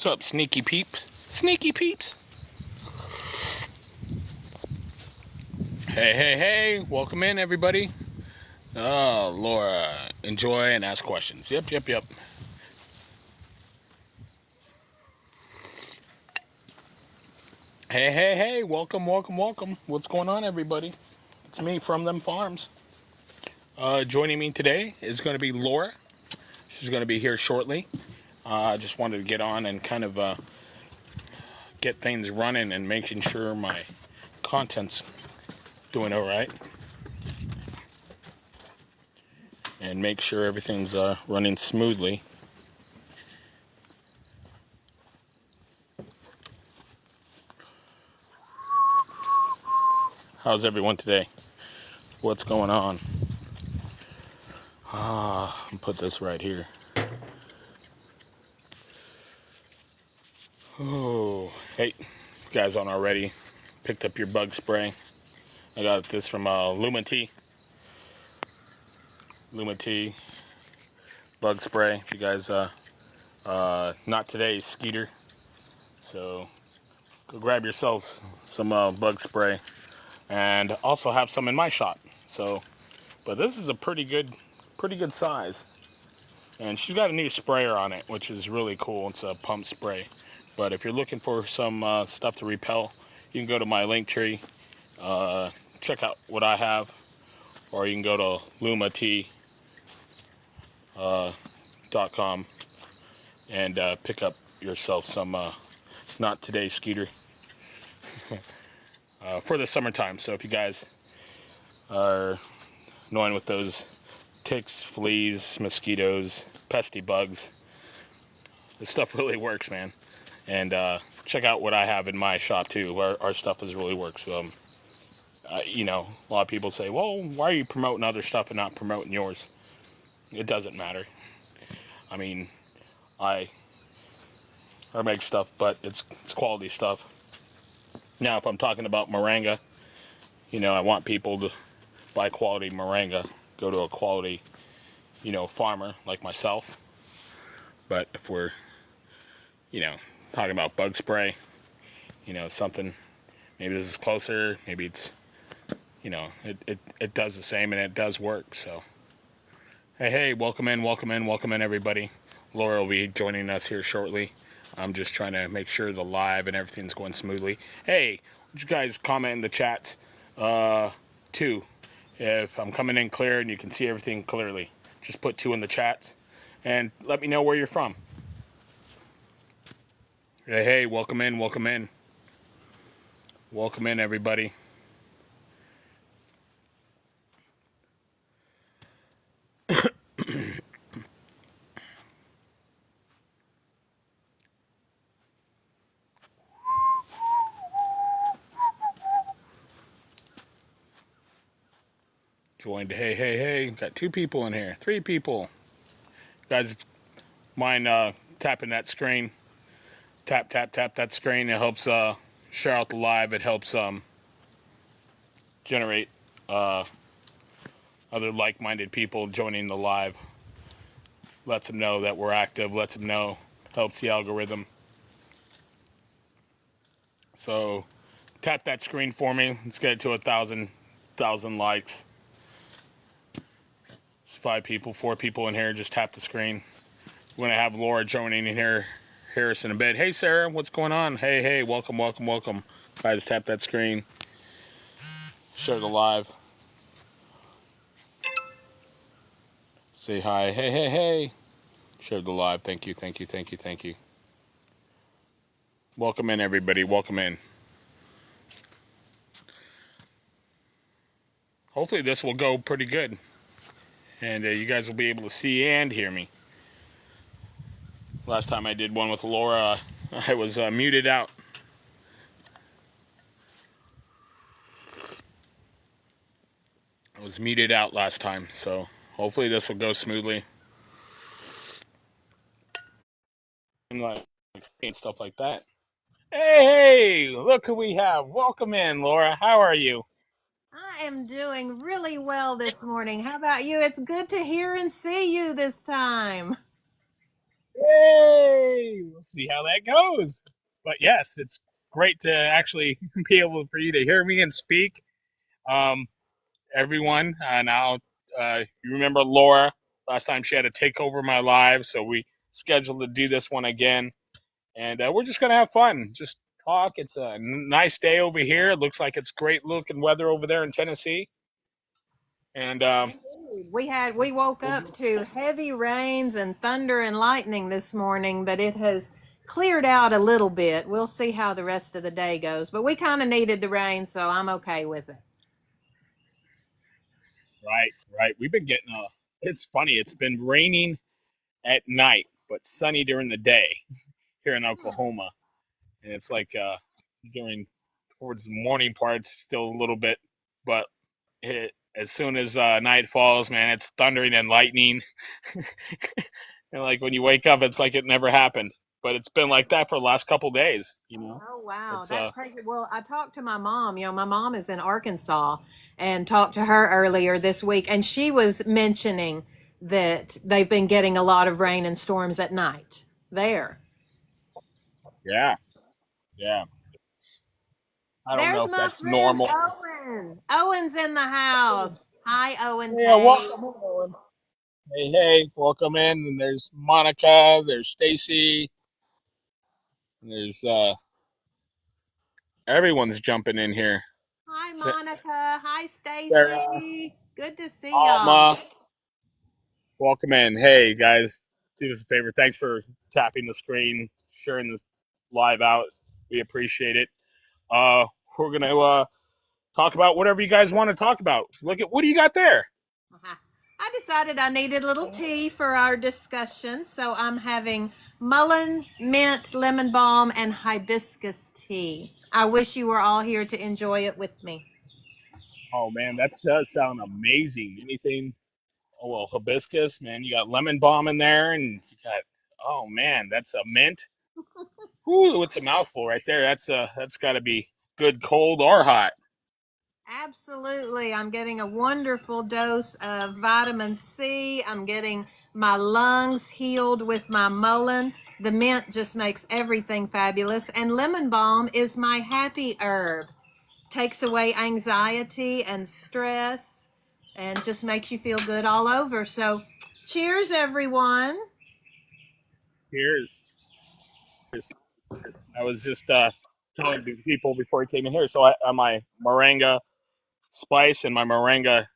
What's up, sneaky peeps? Sneaky peeps. Hey, hey, hey. Welcome in, everybody. Laura, enjoy and ask questions. Yep. Hey, hey, hey. Welcome. What's going on, everybody? It's me from them farms. Joining me today is going to be Laura. She's going to be here shortly. I just wanted to get on and kind of get things running and making sure my content's doing all right. And make sure everything's running smoothly. How's everyone today? What's going on? I'll put this right here. Oh, hey, you guys on already? Picked up your bug spray. I got this from Lumatea. Lumatea bug spray. If you guys, not today, Skeeter. So go grab yourselves some bug spray, and also have some in my shop. So, but this is a pretty good size. And she's got a new sprayer on it, which is really cool. It's a pump spray. But if you're looking for some stuff to repel, you can go to my link tree, check out what I have, or you can go to lumatea.com and pick up yourself some Not Today Skeeter for the summertime. So if you guys are annoying with those ticks, fleas, mosquitoes, pesky bugs, this stuff really works, man. And check out what I have in my shop too. Our stuff really works. A lot of people say, well, why are you promoting other stuff and not promoting yours? It doesn't matter. I mean, I make stuff, but it's quality stuff. Now, if I'm talking about moringa, I want people to buy quality moringa, go to a quality, farmer like myself. But if we're, talking about bug spray, something, maybe this is closer, maybe it's, it does the same and it does work. So, hey, welcome in, everybody. Laura will be joining us here shortly. I'm just trying to make sure the live and everything's going smoothly. Hey, would you guys comment in the chats, too? If I'm coming in clear and you can see everything clearly, just put 2 in the chats and let me know where you're from. Hey, welcome in. Welcome in, everybody. Joined. Hey. Got 2 people in here. 3 people. Guys, mind tapping that screen. Tap that screen. It helps share out the live. It helps generate other like-minded people joining the live. Lets them know that we're active. Lets them know. Helps the algorithm. So tap that screen for me. Let's get it to 1,000 likes. It's 5 people, 4 people in here. Just tap the screen. We're gonna have Laura joining in here. Harrison in bed. Hey, Sarah, what's going on? Hey, welcome. Guys, tap that screen. Share the live. Say hi. Hey. Share the live. Thank you. Welcome in, everybody. Welcome in. Hopefully this will go pretty good. And you guys will be able to see and hear me. Last time I did one with Laura, I was muted out. I was muted out last time, so hopefully this will go smoothly. And stuff like that. Hey, look who we have. Welcome in, Laura. How are you? I am doing really well this morning. How about you? It's good to hear and see you this time. Hey, we'll see how that goes. But yes, it's great to actually be able for you to hear me and speak. Um, everyone, now you remember Laura last time she had to take over my live, so we scheduled to do this one again, and we're just gonna have fun, just talk. It's a nice day over here. It looks like it's great looking weather over there in Tennessee, and We woke up to heavy rains and thunder and lightning this morning, but it has cleared out a little bit. We'll see how the rest of the day goes. But we kind of needed the rain, so I'm okay with it. right, we've been getting it's funny. It's been raining at night, but sunny during the day here in Oklahoma, and it's like during towards the morning parts still a little bit, but as soon as night falls, man, it's thundering and lightning. And like when you wake up, it's like it never happened. But it's been like that for the last couple days, you know. Oh wow, It's that's crazy. Well, I talked to my mom. My mom is in Arkansas, and talked to her earlier this week, and she was mentioning that they've been getting a lot of rain and storms at night there. yeah, yeah. I don't know There's if my that's friend normal. Owen. Owen's in the house. Hi, Owen Yeah, Tate. welcome in, Owen. Hey, welcome in. And there's Monica, there's Stacy, and there's everyone's jumping in here. Hi, Monica. Hi, Sarah, Stacy. Good to see y'all. Alma, welcome in. Hey guys, do us a favor. Thanks for tapping the screen, sharing the live out. We appreciate it. We're gonna talk about whatever you guys want to talk about. Look at what do you got there? Uh-huh. I decided I needed a little tea for our discussion, so I'm having mullein, mint, lemon balm, and hibiscus tea. I wish you were all here to enjoy it with me. Oh man, that does sound amazing. Anything? Oh well, hibiscus, man. You got lemon balm in there, and you got oh man, that's a mint. Ooh, it's a mouthful right there. That's got to be good, cold or hot. Absolutely. I'm getting a wonderful dose of vitamin C. I'm getting my lungs healed with my mullein. The mint just makes everything fabulous. And lemon balm is my happy herb. Takes away anxiety and stress and just makes you feel good all over. So, cheers, everyone. Here's I was just telling people before he came in here. So on my moringa spice and my moringa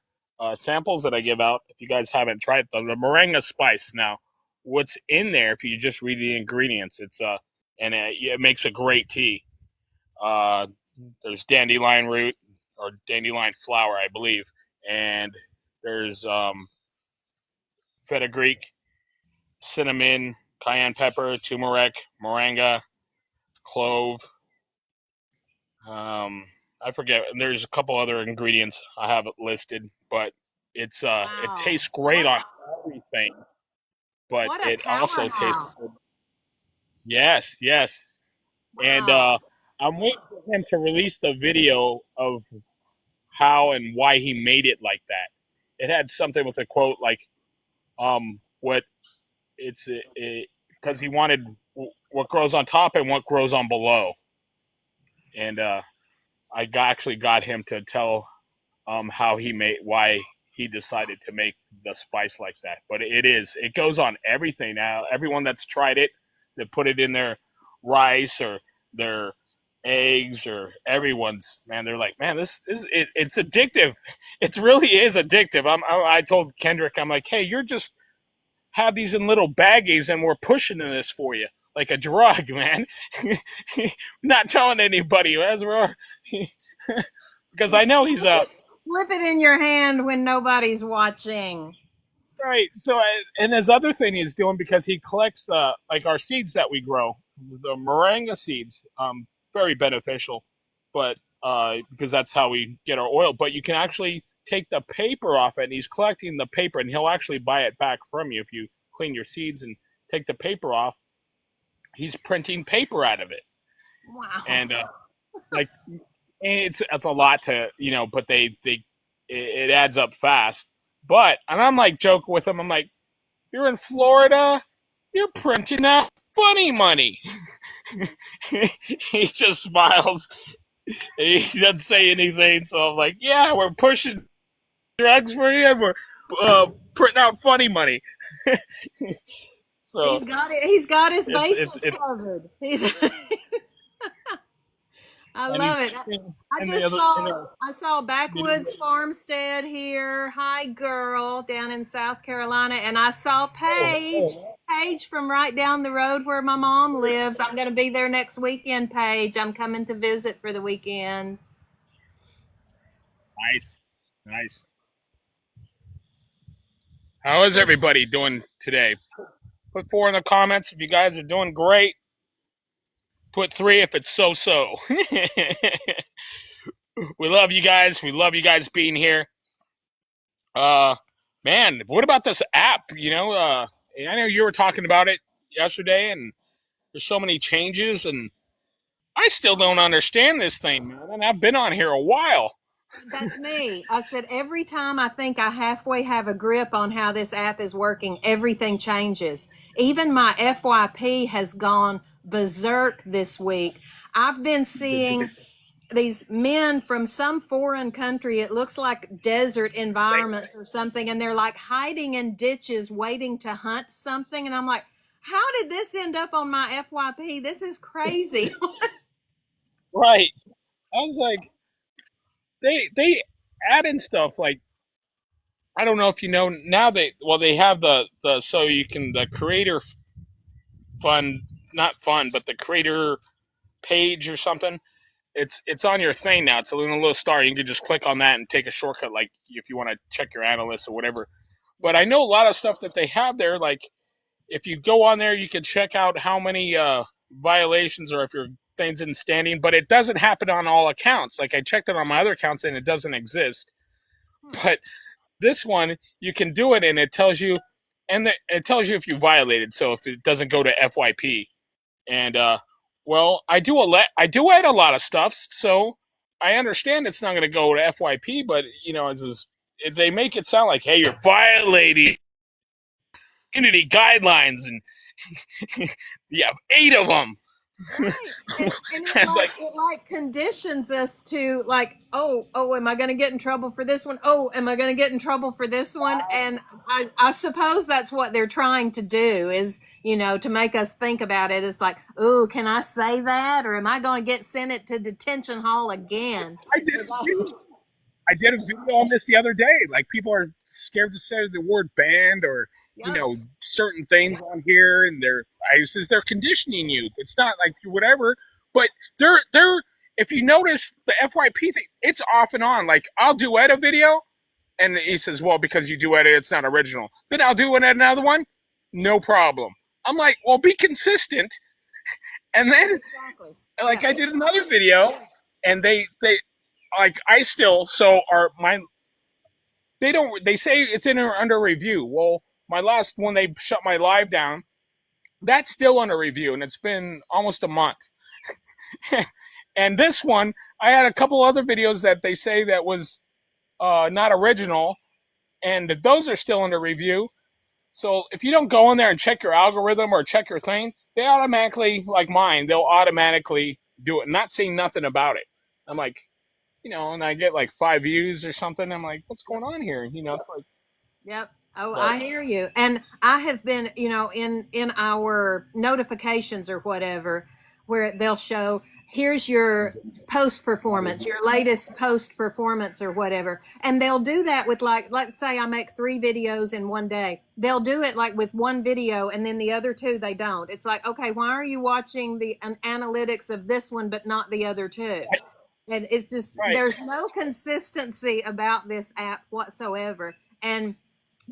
samples that I give out, if you guys haven't tried them, the moringa spice. Now, what's in there? If you just read the ingredients, it's and it makes a great tea. Uh, there's dandelion root or dandelion flower, I believe, and there's fenugreek, cinnamon, cayenne pepper, turmeric, moringa, clove. I forget. There's a couple other ingredients I have it listed, but it Wow. tastes great on everything. But What a it also tastes powerhouse. good. Yes, yes. And Wow. I'm waiting for him to release the video of how and why he made it like that. It had something with a quote like, what it's because he wanted what grows on top and what grows on below, and actually got him to tell how he made why he decided to make the spice like that. But it goes on everything now. Everyone that's tried it, they put it in their rice or their eggs or everyone's man. They're like, man, it's addictive. It really is addictive. I told Kendrick, I'm like, hey, you're just have these in little baggies and we're pushing this for you like a drug, man. Not telling anybody as we're because I know he's Slip it in your hand when nobody's watching. right. So and his other thing he's doing because he collects the like our seeds that we grow, the moringa seeds, very beneficial, but because that's how we get our oil. But you can actually take the paper off it, and he's collecting the paper, and he'll actually buy it back from you if you clean your seeds and take the paper off. He's printing paper out of it, Wow. and like it's a lot to but it adds up fast. But and I'm like joking with him. I'm like, you're in Florida, you're printing out funny money. He just smiles. He doesn't say anything. So I'm like, yeah, we're pushing drugs for you. And we're printing out funny money. So He's got it. He's got his bases it's covered. He's I and love he's it. I in the just other I saw Backwoods Farmstead here. Hi, girl, down in South Carolina, and I saw Paige from right down the road where my mom lives. I'm going to be there next weekend, Paige. I'm coming to visit for the weekend. nice, nice. How is everybody doing today? Put 4 in the comments if you guys are doing great. Put 3 if it's so. We love you guys. We love you guys being here. Man, what about this app? I know you were talking about it yesterday, and there's so many changes, and I still don't understand this thing, man. And I've been on here a while. That's me. I said every time I think I halfway have a grip on how this app is working, everything changes. Even my FYP has gone berserk this week. I've been seeing these men from some foreign country. It looks like desert environments or something, and they're like hiding in ditches waiting to hunt something. And I'm like, how did this end up on my FYP? This is crazy. Right. I was like, they add in stuff like, I don't know if you know now they have the so you can the creator fund, not fund, but the creator page or something. It's on your thing now. It's a little star. You can just click on that and take a shortcut, like if you want to check your analysts or whatever. But I know a lot of stuff that they have there. Like if you go on there, you can check out how many violations or if your thing's in standing. But it doesn't happen on all accounts. Like I checked it on my other accounts and it doesn't exist. But this one, you can do it and it tells you, and it tells you if you violated. So if it doesn't go to FYP, and well, I do add a lot of stuff, so I understand it's not going to go to FYP, but they make it sound like, hey, you're violating community guidelines, and you have 8 of them. Right. And it like conditions us to like, oh, am I going to get in trouble for this one? Oh, am I going to get in trouble for this one? And I suppose that's what they're trying to do is, to make us think about it. It's like, oh, can I say that? Or am I going to get sent it to detention hall again? I did a video on this the other day. Like people are scared to say the word banned or certain things on here, and they're conditioning you. It's not like whatever, but they're if you notice the FYP thing, it's off and on. Like I'll duet a video, and he says, "Well, because you duet it, it's not original." Then I'll do another one, no problem. I'm like, "Well, be consistent." And then, like, I did another video, and they like I still so are my. They say it's under review. Well, my last one, they shut my live down. That's still under review, and it's been almost a month. And this one, I had a couple other videos that they say that was not original, and those are still under review. So if you don't go in there and check your algorithm or check your thing, they automatically, like mine, they'll automatically do it, not saying nothing about it. I'm like, and I get like 5 views or something. I'm like, what's going on here? It's like, yep. Oh, I hear you. And I have been, in our notifications or whatever, where they'll show, here's your post performance, your latest post performance or whatever. And they'll do that with like, let's say I make 3 videos in one day. They'll do it like with one video and then the other 2, they don't. It's like, okay, why are you watching the analytics of this one, but not the other 2? And it's just, there's no consistency about this app whatsoever. And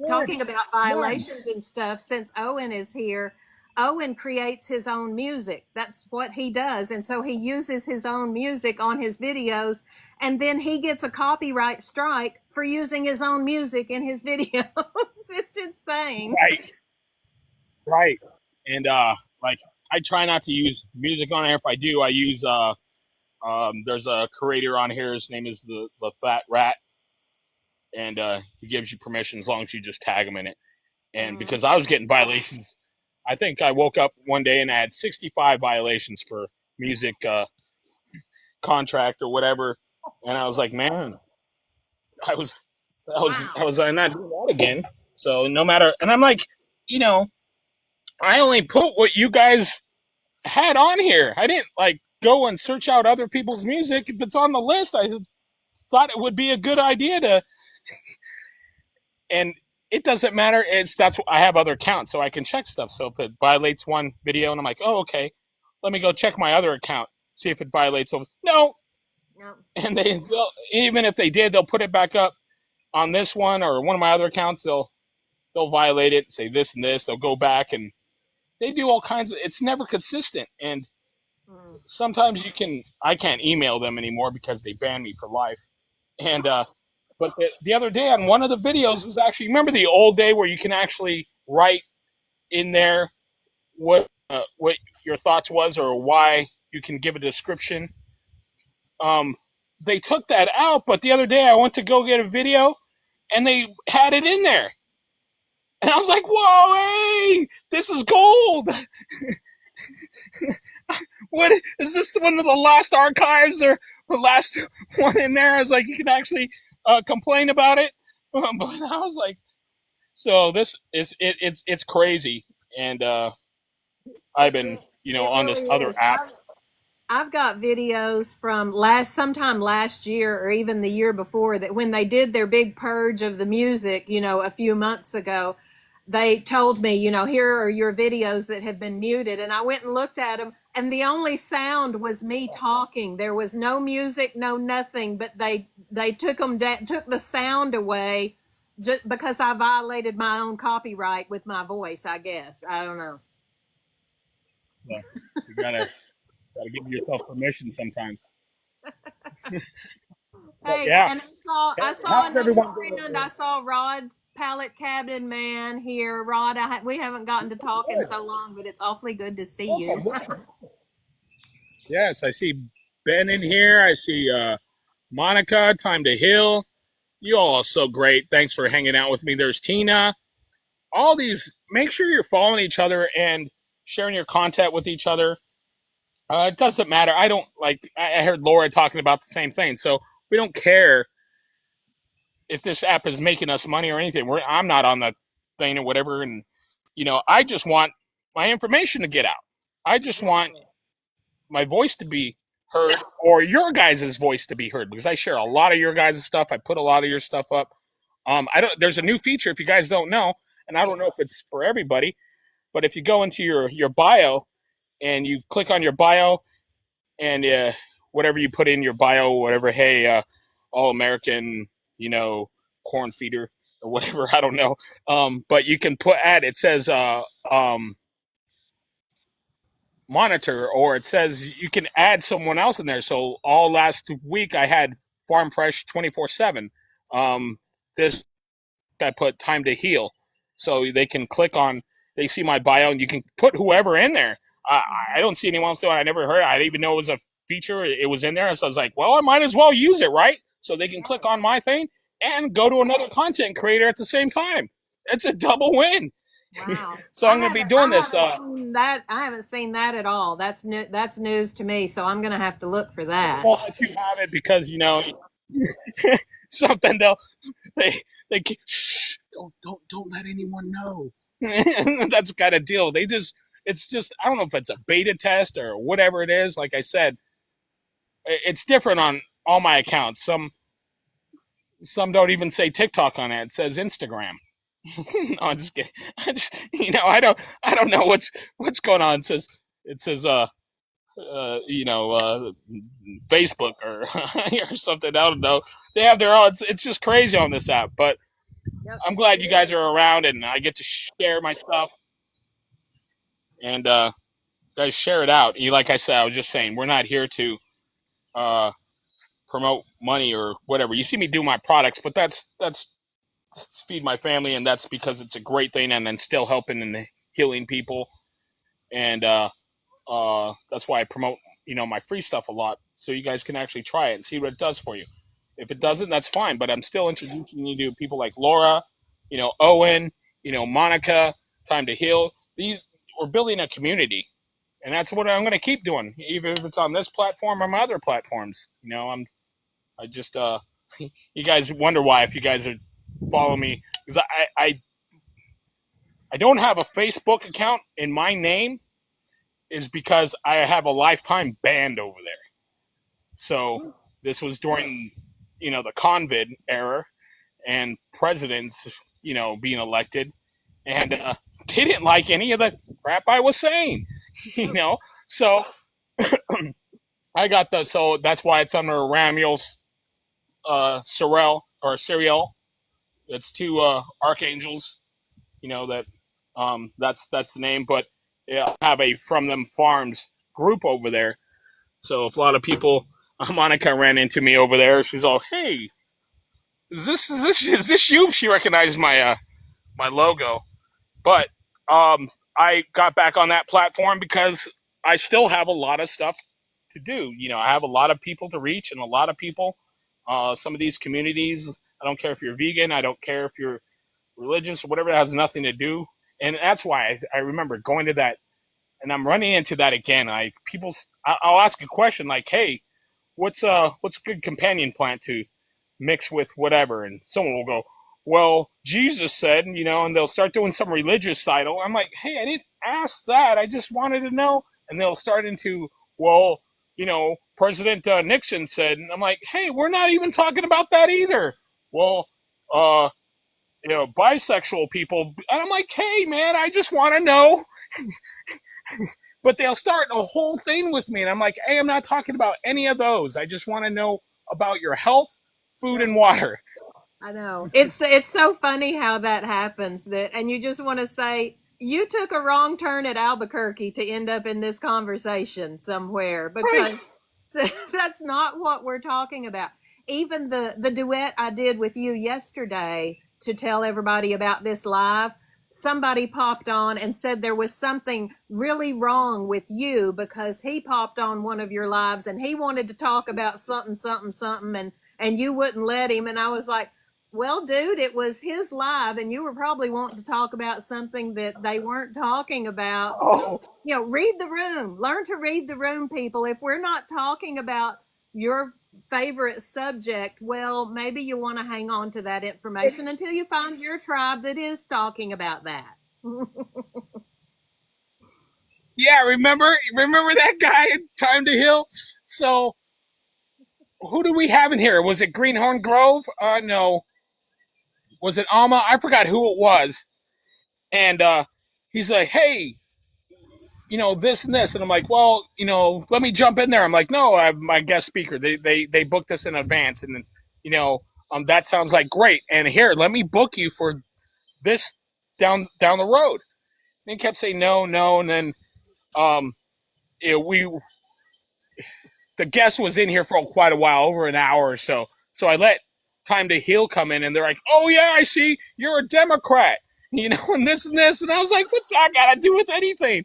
talking about violations and stuff, since Owen is here, Owen creates his own music. That's what he does. And so he uses his own music on his videos, and then he gets a copyright strike for using his own music in his videos. It's insane. Right. And like I try not to use music on here. If I do, I use there's a creator on here. His name is the Fat Rat, and he gives you permission as long as you just tag him in it. And because I was getting violations I think I woke up one day and I had 65 violations for music contract or whatever, and I was like, man, I was, I Wow. was not doing that again. So no matter, and I'm like, you know, I only put what you guys had on here. I didn't like go and search out other people's music. If it's on the list, I thought it would be a good idea to, and it doesn't matter. That's I have other accounts, so I can check stuff. So if it violates one video, and I'm like, oh, okay, let me go check my other account, see if it violates. No, No. and even if they did, they'll put it back up on this one or one of my other accounts. They'll violate it, say this and this. They'll go back and they do all kinds of. It's never consistent, and Mm. sometimes I can't email them anymore because they banned me for life. And but the other day on one of the videos was actually, remember the old day where you can actually write in there what your thoughts was or why you can give a description. They took that out, but the other day I went to go get a video and they had it in there. And I was like, whoa, hey, this is gold. What is this, one of the last archives or the last one in there? I was like, you can actually complain about it. But I was like, so this is it's crazy. And I've been, It on this really other is. app. I've got videos from sometime last year or even the year before, that when they did their big purge of the music, a few months ago, they told me, here are your videos that have been muted. And I went and looked at them, and the only sound was me talking. There was no music, no nothing, but they took took the sound away just because I violated my own copyright with my voice, I guess. I don't know. So you gotta give yourself permission sometimes. But Hey, yeah, and I saw how's another everyone doing? friend. I saw Rod, Pallet Cabinet Man here. Rod, we haven't gotten to talk in Good. so long, but it's awfully good to see Welcome, you. welcome. Yes, I see Ben in here. I see Monica, Time to Heal. You all are so great. Thanks for hanging out with me. There's Tina. All these, make sure you're following each other and sharing your content with each other. It doesn't matter. I don't like, I heard Laura talking about the same thing. So we don't care if this app is making us money or anything. I'm not on the thing or whatever. And, I just want my information to get out. I just want my voice to be heard, or your guys' voice to be heard, because I share a lot of your guys' stuff. I put a lot of your stuff up. I don't. There's a new feature, if you guys don't know, and I don't know if it's for everybody, but if you go into your bio and you click on your bio and whatever you put in your bio, whatever, hey, all American, corn feeder or whatever, I don't know. But you can it says monitor, or it says you can add someone else in there. So all last week I had Farm Fresh 24/7. This I put Time to Heal, so they can click on. They see my bio, and you can put whoever in there. I don't see anyone else doing it. I never heard. I didn't even know it was a feature. It was in there, so I was like, well, I might as well use it, right? So they can click on my thing and go to another content creator at the same time. It's a double win. Wow. So I'm going to be doing this. I haven't seen that at all. That's new. That's news to me. So I'm going to have to look for that. I'll let you have it because something they shh, don't let anyone know. That's the kind of deal. It's just, I don't know if it's a beta test or whatever it is. Like I said, it's different on all my accounts. Some don't even say TikTok on it. It says Instagram. No, I'm just kidding. I don't know what's going on. It says Facebook or or something. I don't know. They have their own. It's just crazy on this app. But Yep. I'm glad you guys are around and I get to share my stuff. And guys, share it out. Like I said, I was just saying, we're not here to promote money or whatever. You see me do my products, but that's feed my family, and that's because it's a great thing, and then still helping and healing people. And that's why I promote my free stuff a lot, so you guys can actually try it and see what it does for you. If it doesn't, that's fine, but I'm still introducing you to people like Laura, Owen, Monica, Time to Heal. we're building a community, and that's what I'm going to keep doing, even if it's on this platform or my other platforms. I just you guys wonder why if you guys are following me, because I don't have a Facebook account in my name, is because I have a lifetime band over there. So this was during the COVID era and presidents being elected, and they didn't like any of the crap I was saying. So I got so that's why it's under Ramiel's Serial. It's two archangels. That's the name. But yeah, I have a From Them Farms group over there. So if a lot of people, Monica ran into me over there. She's all, "Hey, is this you?" She recognized my logo. But I got back on that platform because I still have a lot of stuff to do. I have a lot of people to reach, and a lot of people. Some of these communities, I don't care if you're vegan, I don't care if you're religious or whatever, that has nothing to do. And that's why I remember going to that, and I'm running into that again. I'll ask a question like, "Hey, what's a good companion plant to mix with whatever?" And someone will go, "Well, Jesus said," and they'll start doing some religious side. I'm like, "Hey, I didn't ask that. I just wanted to know." And they'll start into, "Well, President Nixon said," and I'm like, "Hey, we're not even talking about that either." Well, bisexual people. And I'm like, "Hey, man, I just want to know." But they'll start a whole thing with me, and I'm like, "Hey, I'm not talking about any of those. I just want to know about your health, food, and water." I know. It's so funny how that happens, and you just want to say you took a wrong turn at Albuquerque to end up in this conversation somewhere, because right. That's not what we're talking about. Even the duet I did with you yesterday to tell everybody about this live, somebody popped on and said there was something really wrong with you because he popped on one of your lives and he wanted to talk about something, something, something, and you wouldn't let him. And I was like, "Well, dude, it was his live, and you were probably wanting to talk about something that they weren't talking about." Oh. Read the room. Learn to read the room, people. If we're not talking about your favorite subject, well, maybe you want to hang on to that information until you find your tribe that is talking about that. Yeah, remember that guy in Time to Heal? So, who do we have in here? Was it Greenhorn Grove? No. Was it Alma? I forgot who it was. And he's like, "Hey, this and this," and I'm like, "Well, let me jump in there." I'm like, "No, I'm my guest speaker. They booked us in advance, and that sounds like great. And here, let me book you for this down the road." And he kept saying no, no, and then the guest was in here for quite a while, over an hour or so. So I let Time to Heal come in, and they're like, "Oh yeah, I see you're a Democrat, and this and this," and I was like, "What's that got to do with anything?"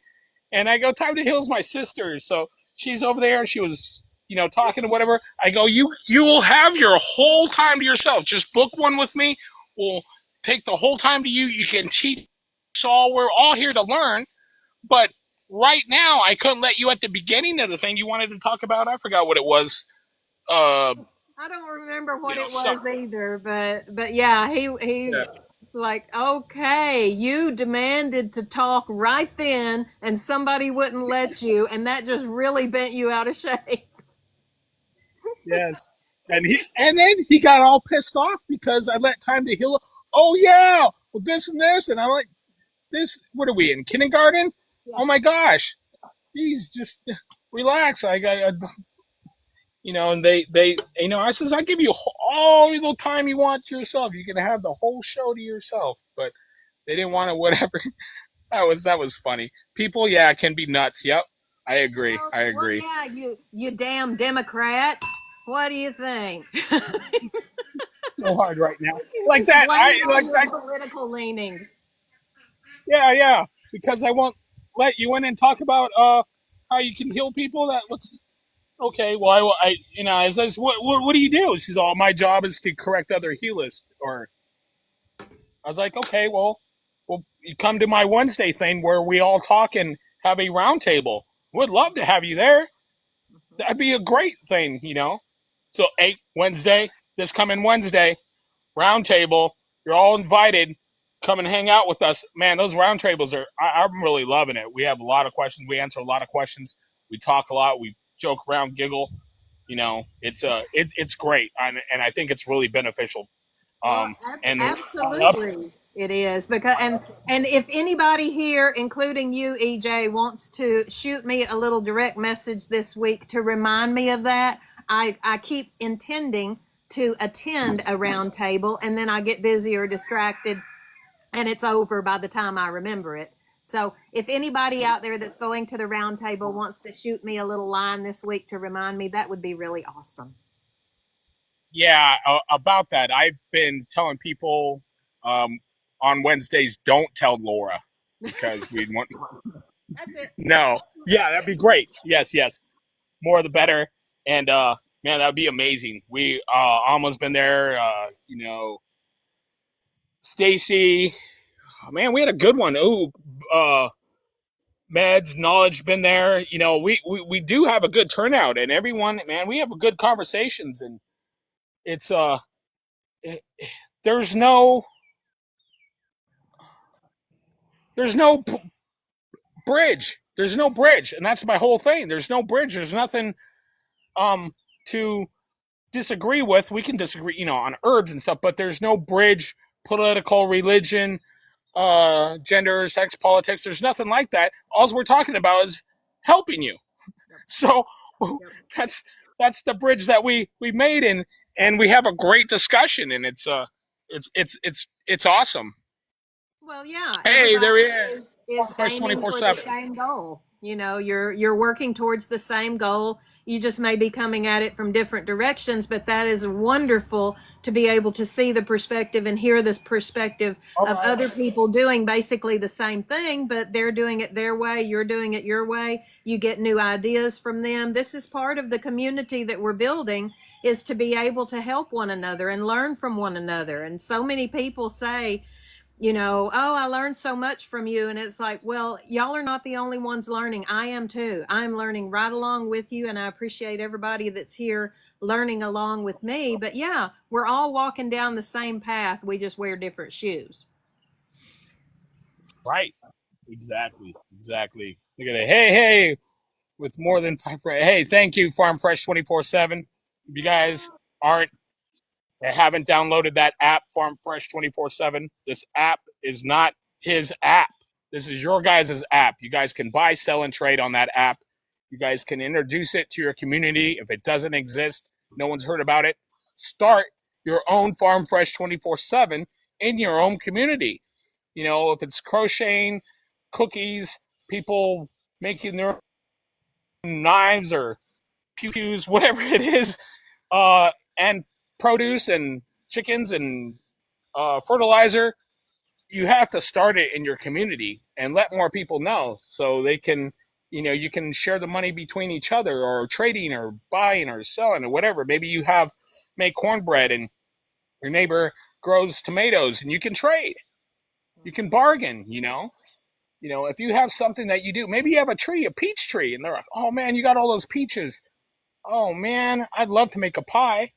And I go, "Time to Heal's my sister, so she's over there, and she was, talking to whatever." I go, "You will have your whole time to yourself. Just book one with me. We'll take the whole time to you. You can teach us all. We're all here to learn, but right now, I couldn't let you at the beginning of the thing. You wanted to talk about, I forgot what it was. I don't remember what it was either, but yeah, he yeah. Like, "Okay, you demanded to talk right then, and somebody wouldn't let you, and that just really bent you out of shape." Yes, and then he got all pissed off because I let Time to Heal. "Oh yeah, well this and this," and I'm like, "This, what are we in kindergarten? Yeah. Oh my gosh, please just relax." And they I says, "I give you all the time you want to yourself. You can have the whole show to yourself." But they didn't want it. Whatever. that was funny. People, yeah, can be nuts. Yep, I agree. Well, I agree. Well, yeah, you damn Democrat. What do you think? So hard right now, like that. I like that political leanings. Yeah, because I won't let you in and talk about how you can heal people. Okay, well, I says, what do you do? She's all, "My job is to correct other healers." Or I was like, "Okay, well, well, you come to my Wednesday thing where we all talk and have a round table. Would love to have you there. That'd be a great thing, you know. So, Wednesday, this coming Wednesday, round table. You're all invited. Come and hang out with us, man. Those round tables are. I'm really loving it. We have a lot of questions. We answer a lot of questions. We talk a lot. We joke around, giggle. You know, it's great, and I think it's really beneficial. Well, And absolutely it is, because and if anybody here, including you, EJ, wants to shoot me a little direct message this week to remind me of that, I keep intending to attend a round table, and then I get busy or distracted, and it's over by the time I remember it. So if anybody out there that's going to the round table wants to shoot me a little line this week to remind me, that would be really awesome. yeah, about that, I've been telling people on Wednesdays, don't tell Laura because we want. That's it. No, yeah, that'd be great. Yes, yes, more the better. And man, that'd be amazing. We almost been there. You know, Stacy. Oh, man, we had a good one. Ooh, Meds, Knowledge been there. You know, we do have a good turnout, and everyone, man, we have good conversations, and it's it, there's no there's no bridge. There's no bridge, and that's my whole thing. There's no bridge. There's nothing to disagree with. We can disagree, you know, on herbs and stuff, but there's no bridge. Political, religion, gender, sex, politics. There's nothing like that. All we're talking about is helping you. So that's the bridge that we made, and we have a great discussion, and it's awesome. Well, yeah. Hey, there he Everybody is Fresh aiming for the 24/7. same goal. You know, you're working towards the same goal. You just may be coming at it from different directions, but that is wonderful to be able to see the perspective and hear this perspective of other people doing basically the same thing, but they're doing it their way, you're doing it your way. You get new ideas from them. This is part of the community that we're building, is to be able to help one another and learn from one another. And so many people say, you know, oh, I learned so much from you. And it's like, well, y'all are not the only ones learning. I am too. I'm learning right along with you. And I appreciate everybody that's here learning along with me. But yeah, we're all walking down the same path. We just wear different shoes. Right. Exactly. Exactly. Look at it. Hey, with more than five. Hey, thank you, Farm Fresh 24/7. If you guys aren't haven't downloaded that app, Farm Fresh 24/7, this app is not his app. This is your guys' app. You guys can buy, sell, and trade on that app. You guys can introduce it to your community. If it doesn't exist, no one's heard about it, start your own Farm Fresh 24/7 in your own community. You know, if it's crocheting, cookies, people making their knives or pew-pews, whatever it is, and produce and chickens and fertilizer, you have to start it in your community and let more people know so they can, you know, you can share the money between each other or trading or buying or selling or whatever. Maybe you make cornbread and your neighbor grows tomatoes and you can trade. You can bargain, you know. You know, if you have something that you do, maybe you have a tree, a peach tree, and they're like, oh man, you got all those peaches. Oh man, I'd love to make a pie.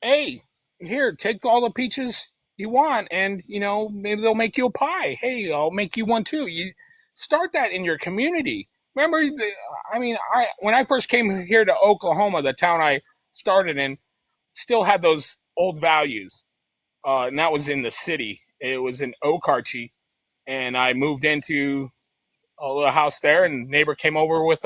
Hey, here, take all the peaches you want, and you know, maybe they'll make you a pie. Hey, I'll make you one too. You start that in your community. Remember, I mean, when I first came here to Oklahoma, the town I started in, still had those old values, and that was in the city. It was in Okarche, and I moved into a little house there, and neighbor came over with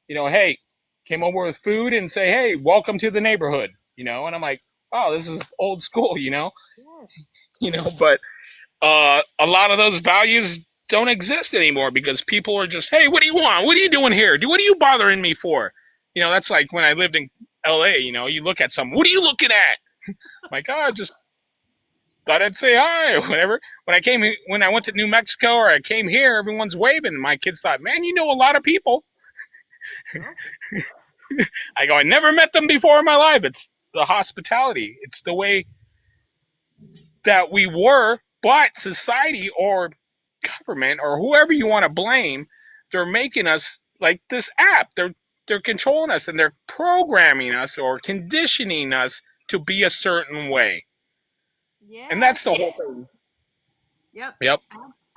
you know, hey, came over with food and say, hey, welcome to the neighborhood, you know, and I'm like, oh, this is old school, you know, Yes. you know, but a lot of those values don't exist anymore because people are just, hey, what do you want? What are you doing here? What are you bothering me for? You know, that's like when I lived in LA, you know, you look at someone, what are you looking at? I'm like, oh, just thought I'd say hi or whatever. When I went to New Mexico or I came here, everyone's waving. My kids thought, man, you know a lot of people. I go, I never met them before in my life. It's the hospitality. It's the way that we were But society or government or whoever you want to blame, they're making us like this app. They're controlling us and they're programming us or conditioning us to be a certain way. And that's Yes. the whole thing. Yep. Yep.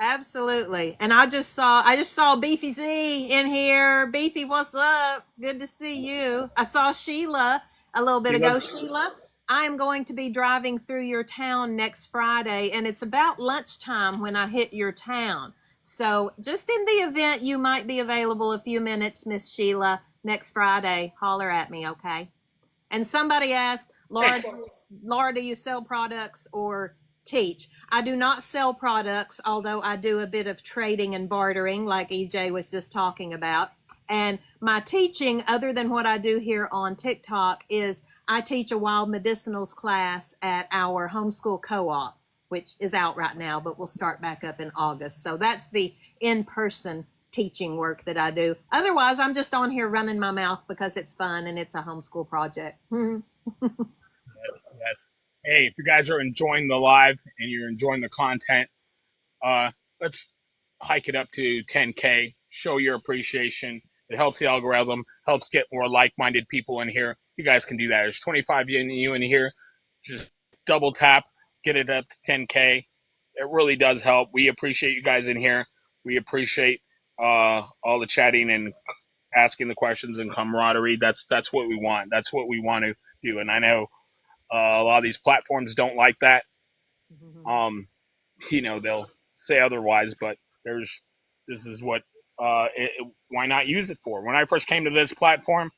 Absolutely. And I just saw Beefy Z in here. Beefy, what's up? Good to see you. I saw Sheila a little bit He ago. was Sheila, I am going to be driving through your town next Friday, and it's about lunchtime when I hit your town. So, just in the event you might be available a few minutes, Miss Sheila, next Friday, holler at me, okay? And somebody asked, Laura, do you sell products or teach? I do not sell products, although I do a bit of trading and bartering, like EJ was just talking about. And my teaching, other than what I do here on TikTok, is I teach a wild medicinals class at our homeschool co-op, which is out right now, but we'll start back up in August. So that's the in-person teaching work that I do. Otherwise, I'm just on here running my mouth because it's fun and it's a homeschool project. yes. Hey, if you guys are enjoying the live and you're enjoying the content, let's hike it up to 10K. Show your appreciation. It helps the algorithm, helps get more like-minded people in here. You guys can do that. There's 25 of you in here. Just double tap, get it up to 10K. It really does help. We appreciate you guys in here. We appreciate all the chatting and asking the questions and camaraderie. That's what we want. That's what we want to do. And I know a lot of these platforms don't like that. Um, they'll say otherwise, but this is what why not use it for? When I first came to this platform,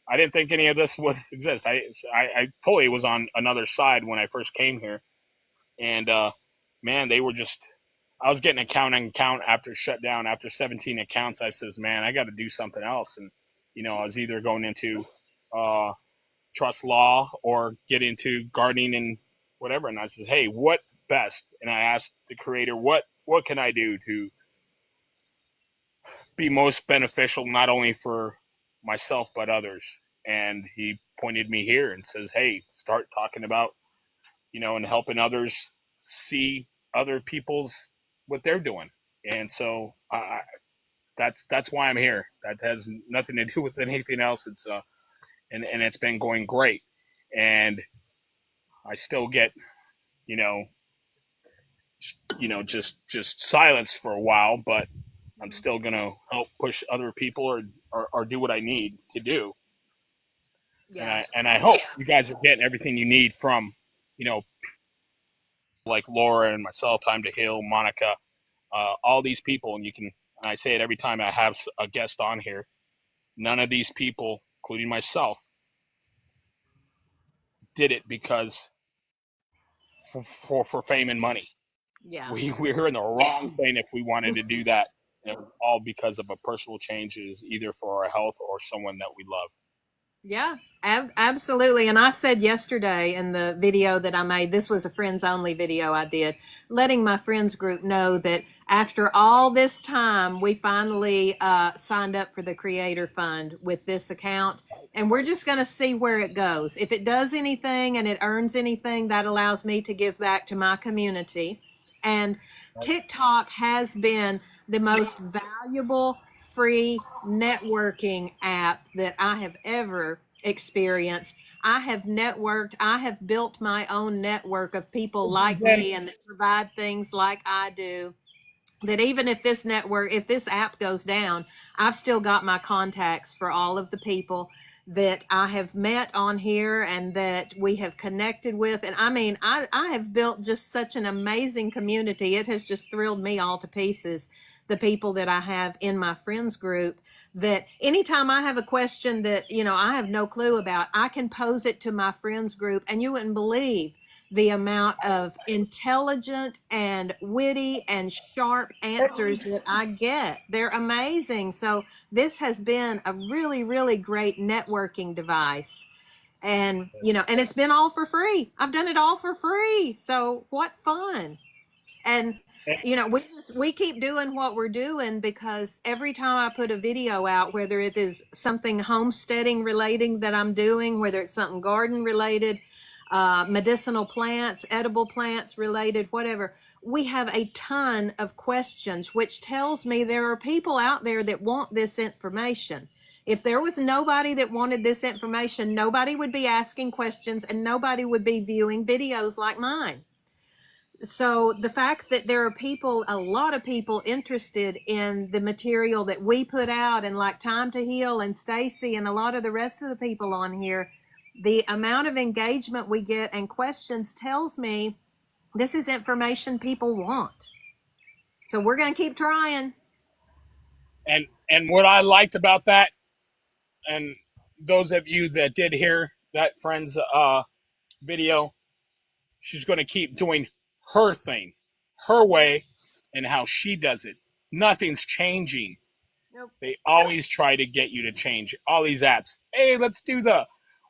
I didn't think any of this would exist. I totally was on another side when I first came here, and man, they were just. I was getting account after shutdown after 17 accounts. I says, man, I got to do something else, and I was either going into trust law or get into gardening and whatever. And I says, hey, what best? And I asked the creator, what can I do to be most beneficial, not only for myself but others? And he pointed me here and says, hey, start talking about, and helping others see other people's what they're doing. And so that's why I'm here. That has nothing to do with anything else. It's and it's been going great. And I still get, you know, just silence for a while, but I'm still gonna help push other people or do what I need to do. Yeah. And I hope you guys are getting everything you need from, you know, like Laura and myself, Time to Heal, Monica, all these people. And I say it every time I have a guest on here. None of these people, including myself, did it because for fame and money. Yeah. We were in the wrong thing if we wanted to do that. And it was all because of a personal change, is either for our health or someone that we love. Yeah, absolutely. And I said yesterday in the video that I made, this was a friends only video I did, letting my friends group know that after all this time, we finally signed up for the Creator Fund with this account. And we're just going to see where it goes. If it does anything and it earns anything, that allows me to give back to my community. And TikTok has been the most valuable free networking app that I have ever experienced. I have networked, I have built my own network of people like me and that provide things like I do. That even if this app goes down, I've still got my contacts for all of the people that I have met on here and that we have connected with. And I mean, I have built just such an amazing community. It has just thrilled me all to pieces, the people that I have in my friends group, that anytime I have a question that, I have no clue about, I can pose it to my friends group, and you wouldn't believe the amount of intelligent and witty and sharp answers that I get. They're amazing. So this has been a really, really great networking device. And, and it's been all for free. I've done it all for free. So what fun. And we keep doing what we're doing because every time I put a video out, whether it is something homesteading relating that I'm doing, whether it's something garden related, medicinal plants, edible plants related, whatever. We have a ton of questions, which tells me there are people out there that want this information. If there was nobody that wanted this information, nobody would be asking questions and nobody would be viewing videos like mine. So the fact that there are people, a lot of people interested in the material that we put out, and like Time to Heal and Stacy and a lot of the rest of the people on here, the amount of engagement we get and questions tells me this is information people want. So we're going to keep trying. And what I liked about that, and those of you that did hear that friend's video, she's going to keep doing her thing, her way, and how she does it. Nothing's changing. Nope. They always try to get you to change. All these apps. Hey, let's do the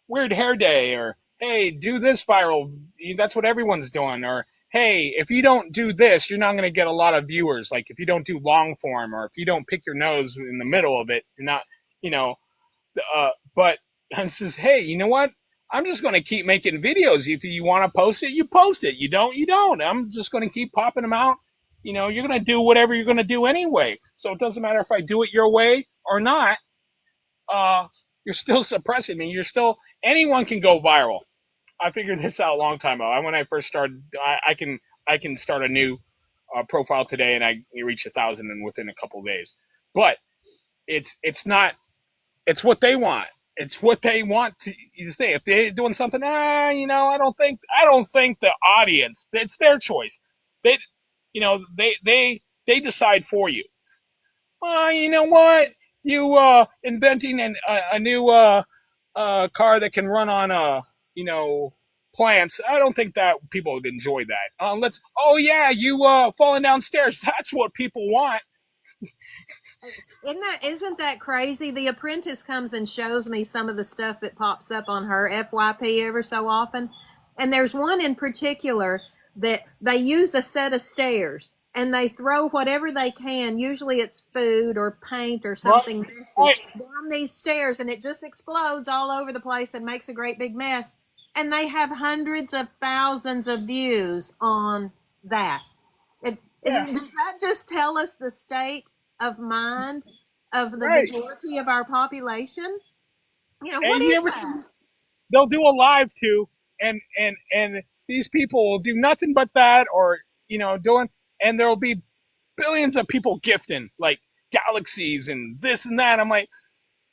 weird hair day, or hey, do this viral. That's what everyone's doing. Or hey, if you don't do this, you're not going to get a lot of viewers. Like if you don't do long form, or if you don't pick your nose in the middle of it, you're not, but I says, hey, you know what? I'm just going to keep making videos. If you want to post it, you post it. You don't, you don't. I'm just going to keep popping them out. You're going to do whatever you're going to do anyway. So it doesn't matter if I do it your way or not. You're still suppressing me. Anyone can go viral. I figured this out a long time ago. When I first started, I can start a new profile today and I reach 1,000 and within a couple of days. But it's not. It's what they want. It's what they want to say. If they're doing something, I don't think the audience. It's their choice. They decide for you. You know what? You inventing a new car that can run on plants. I don't think that people would enjoy that. You falling downstairs. That's what people want. Isn't that crazy? The Apprentice comes and shows me some of the stuff that pops up on her FYP ever so often. And there's one in particular that they use a set of stairs and they throw whatever they can, usually it's food or paint or something messy, down these stairs, and it just explodes all over the place and makes a great big mess. And they have hundreds of thousands of views on that. Does that just tell us the state of mind of the majority of our population? What is that? They'll do a live too, and these people will do nothing but that, or doing, and there'll be billions of people gifting like galaxies and this and that. I'm like,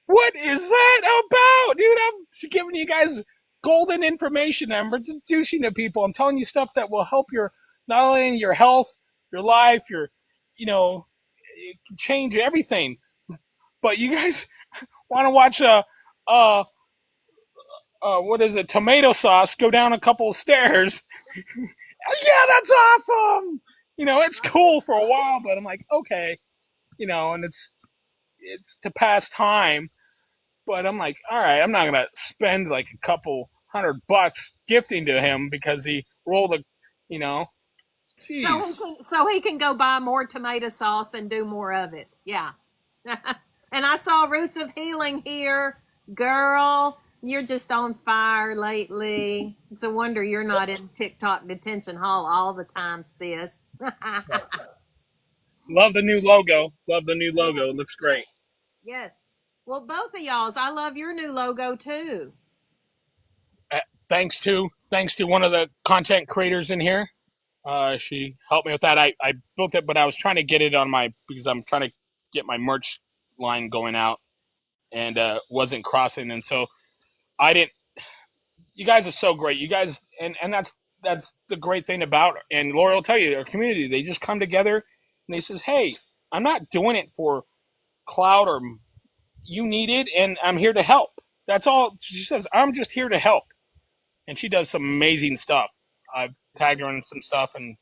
what is that about, dude? I'm giving you guys golden information. I'm introducing to people. I'm telling you stuff that will help not only your health, your life, it can change everything. But you guys want to watch what is it? Tomato sauce go down a couple of stairs. Yeah, that's awesome. It's cool for a while, but I'm like, okay, and it's to pass time. But I'm like, all right, I'm not gonna spend like a couple $100 gifting to him because he rolled a, So he can go buy more tomato sauce and do more of it. Yeah. And I saw Roots of Healing here. Girl, you're just on fire lately. It's a wonder you're not in TikTok detention hall all the time, sis. Love the new logo. It looks great. Yes. Well, both of y'all's. I love your new logo too. Thanks to one of the content creators in here. She helped me with that. I built it, but I was trying to get it because I'm trying to get my merch line going out, and wasn't crossing. And so I didn't. You guys are so great. You guys, and that's the great thing about, and Lori will tell you, our community, they just come together and they says, hey, I'm not doing it for clout, or you need it, and I'm here to help. That's all she says. I'm just here to help. And she does some amazing stuff. I've tagged her in some stuff, and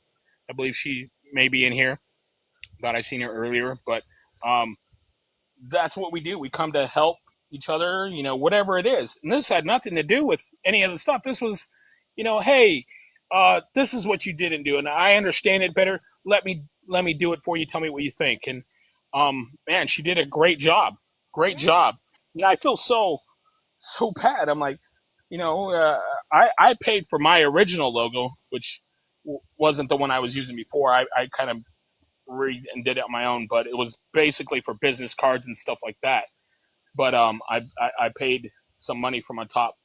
I believe she may be in here. Thought I seen her earlier, but that's what we do. We come to help each other, whatever it is. And this had nothing to do with any of the stuff. This was, hey, this is what you didn't do, and I understand it better. Let me do it for you. Tell me what you think. And man, she did a great job. Great job. Yeah, I feel so bad. I'm like, I paid for my original logo, which wasn't the one I was using before. I kind of and did it on my own, but it was basically for business cards and stuff like that. But I paid some money from a top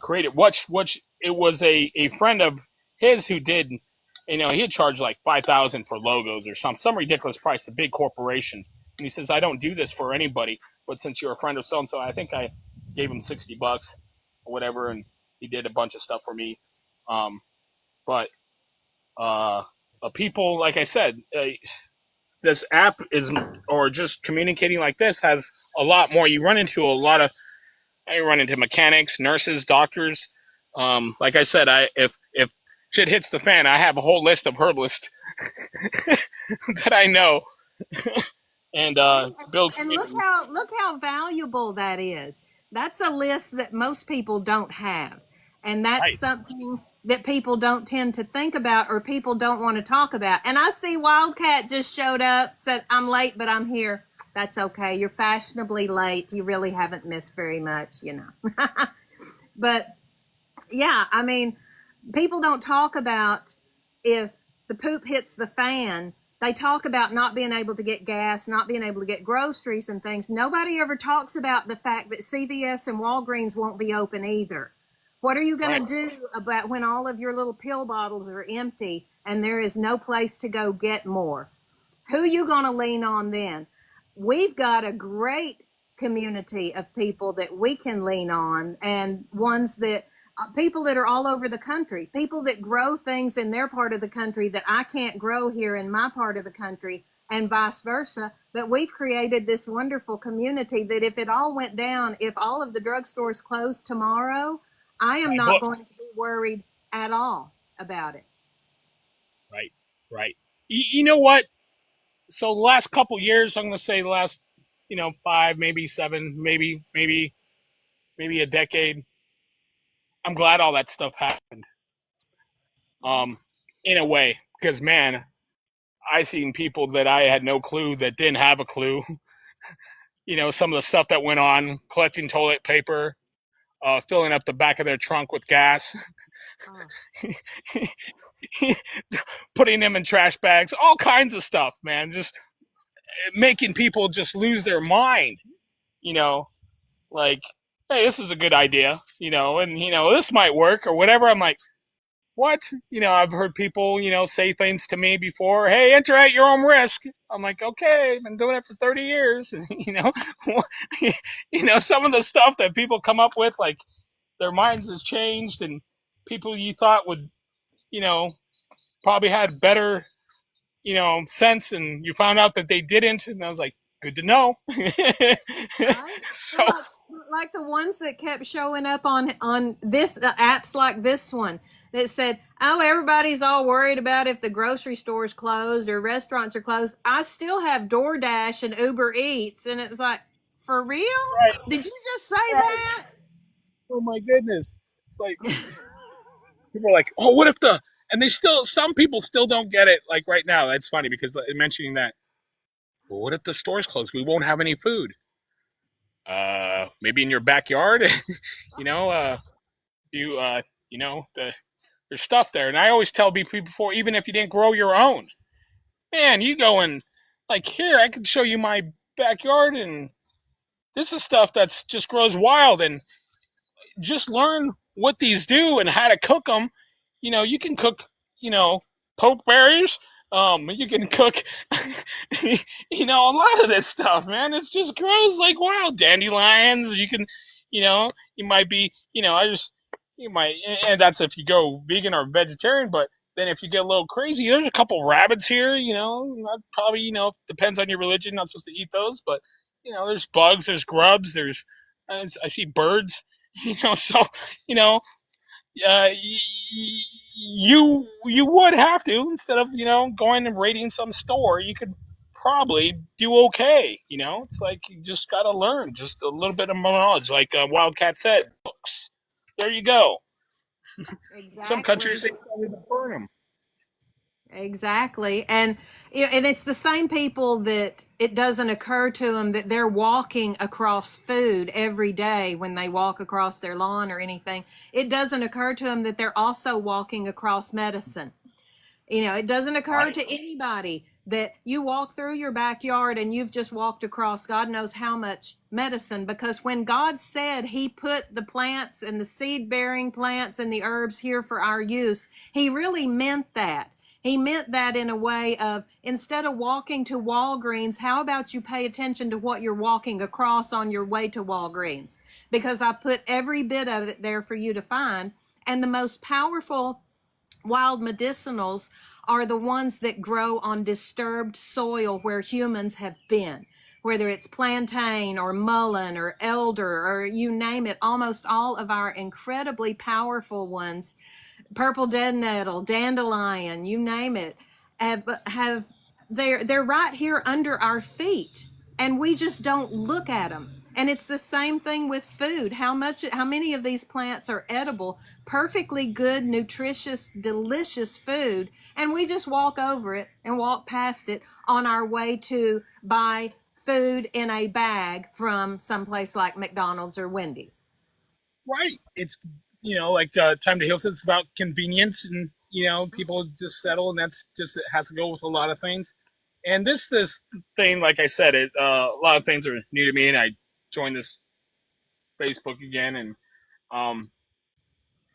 creative, which it was a friend of his who did, he had charged like 5,000 for logos or some ridiculous price to big corporations. And he says, I don't do this for anybody, but since you're a friend of so and so, I think I gave him $60 or whatever, and he did a bunch of stuff for me. But people, like I said, this app is, or just communicating like this, has a lot more. You run into mechanics, nurses, doctors. Like I said, if shit hits the fan, I have a whole list of herbalists that I know. And build. And look how valuable that is. That's a list that most people don't have, and that's Right. something that people don't tend to think about, or people don't want to talk about. And I see Wildcat just showed up, said, I'm late, but I'm here. That's okay. You're fashionably late. You really haven't missed very much, But yeah, I mean, people don't talk about if the poop hits the fan. They talk about not being able to get gas, not being able to get groceries and things. Nobody ever talks about the fact that CVS and Walgreens won't be open either. What are you going to do about when all of your little pill bottles are empty and there is no place to go get more? Who are you going to lean on then? We've got a great community of people that we can lean on, and ones that people that are all over the country, people that grow things in their part of the country that I can't grow here in my part of the country, and vice versa. But we've created this wonderful community that if it all went down, if all of the drugstores closed tomorrow, I am not going to be worried at all about it. Right. You know what? So the last couple years, I'm going to say the last, 5, maybe 7, maybe a decade. I'm glad all that stuff happened. In a way, because man, I seen people that I had no clue that didn't have a clue. Some of the stuff that went on, collecting toilet paper, filling up the back of their trunk with gas, putting them in trash bags, all kinds of stuff, man. Just making people just lose their mind, like, hey, this is a good idea, and, this might work or whatever. I'm like, what? I've heard people, say things to me before. Hey, enter at your own risk. I'm like, okay, I've been doing it for 30 years. And, some of the stuff that people come up with, like their minds has changed, and people you thought would, probably had better, sense, and you found out that they didn't. And I was like, good to know. Right? So like the ones that kept showing up on this apps like this one that said, oh, everybody's all worried about if the grocery store's closed or restaurants are closed. I still have DoorDash and Uber Eats. And it's like, for real? Right. Did you just say that? Oh my goodness. It's like, people are like, oh, what if and some people still don't get it. Like right now, that's funny because mentioning that, well, what if the store's closed? We won't have any food. Maybe in your backyard, there's stuff there. And I always tell people before, even if you didn't grow your own, man, you go and like, here, I can show you my backyard, and this is stuff that's just grows wild, and just learn what these do and how to cook them. You can cook, pokeberries. You can cook, a lot of this stuff, man. It's just grows like wild. Dandelions. You can, you might be, you might, and that's if you go vegan or vegetarian. But then if you get a little crazy, there's a couple rabbits here. Not probably, depends on your religion. Not supposed to eat those, but there's bugs, there's grubs, I see birds. So you would have to, instead of going and raiding some store, you could probably do okay. It's like you just got to learn just a little bit of knowledge, like Wildcat said, books. There you go. Exactly. Some countries they burn them. Exactly. And and it's the same people that it doesn't occur to them that they're walking across food every day when they walk across their lawn or anything. It doesn't occur to them that they're also walking across medicine. It doesn't occur Right. to anybody that you walk through your backyard and you've just walked across God knows how much medicine, because when God said he put the plants and the seed bearing plants and the herbs here for our use, he really meant that. He meant that in a way of, instead of walking to Walgreens, how about you pay attention to what you're walking across on your way to Walgreens? Because I put every bit of it there for you to find. And the most powerful wild medicinals are the ones that grow on disturbed soil where humans have been, whether it's plantain or mullein or elder or you name it. Almost all of our incredibly powerful ones, purple dead nettle, dandelion, you name it, have they're right here under our feet, and we just don't look at them. And it's the same thing with food. How many of these plants are edible, perfectly good, nutritious, delicious food, and we just walk over it and walk past it on our way to buy food in a bag from someplace like McDonald's or Wendy's. Right. It's, like Time to Heal says, it's about convenience, and people just settle, and that's just, it has to go with a lot of things. And this thing, like I said, a lot of things are new to me, and I joined this Facebook again, um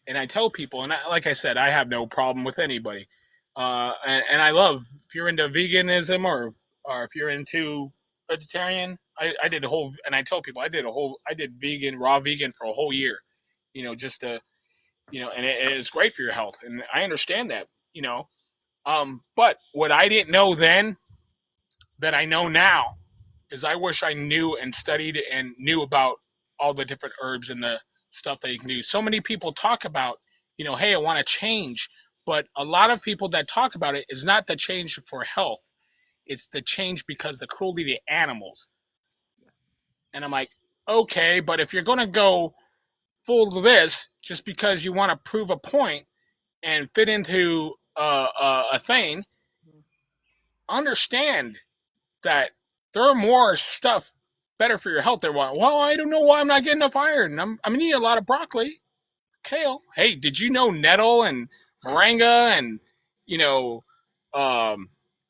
and I tell people, and like I said, I have no problem with anybody, and I love, if you're into veganism, or if you're into vegetarian. I did a whole, and I tell people I did vegan, raw vegan for a whole year, just to, and it's great for your health, and I understand that, but what I didn't know then that I know now is I wish I knew and studied and knew about all the different herbs and the stuff that you can do. So many people talk about, hey, I want to change, but a lot of people that talk about it is not the change for health. It's the change because the cruelty to animals. And I'm like, okay, but if you're going to go full of this just because you want to prove a point and fit into a thing, understand that there are more stuff better for your health. They're like, well, I don't know why I'm not getting enough iron. I'm eating a lot of broccoli, kale. Hey, did you know nettle and moringa and you know um,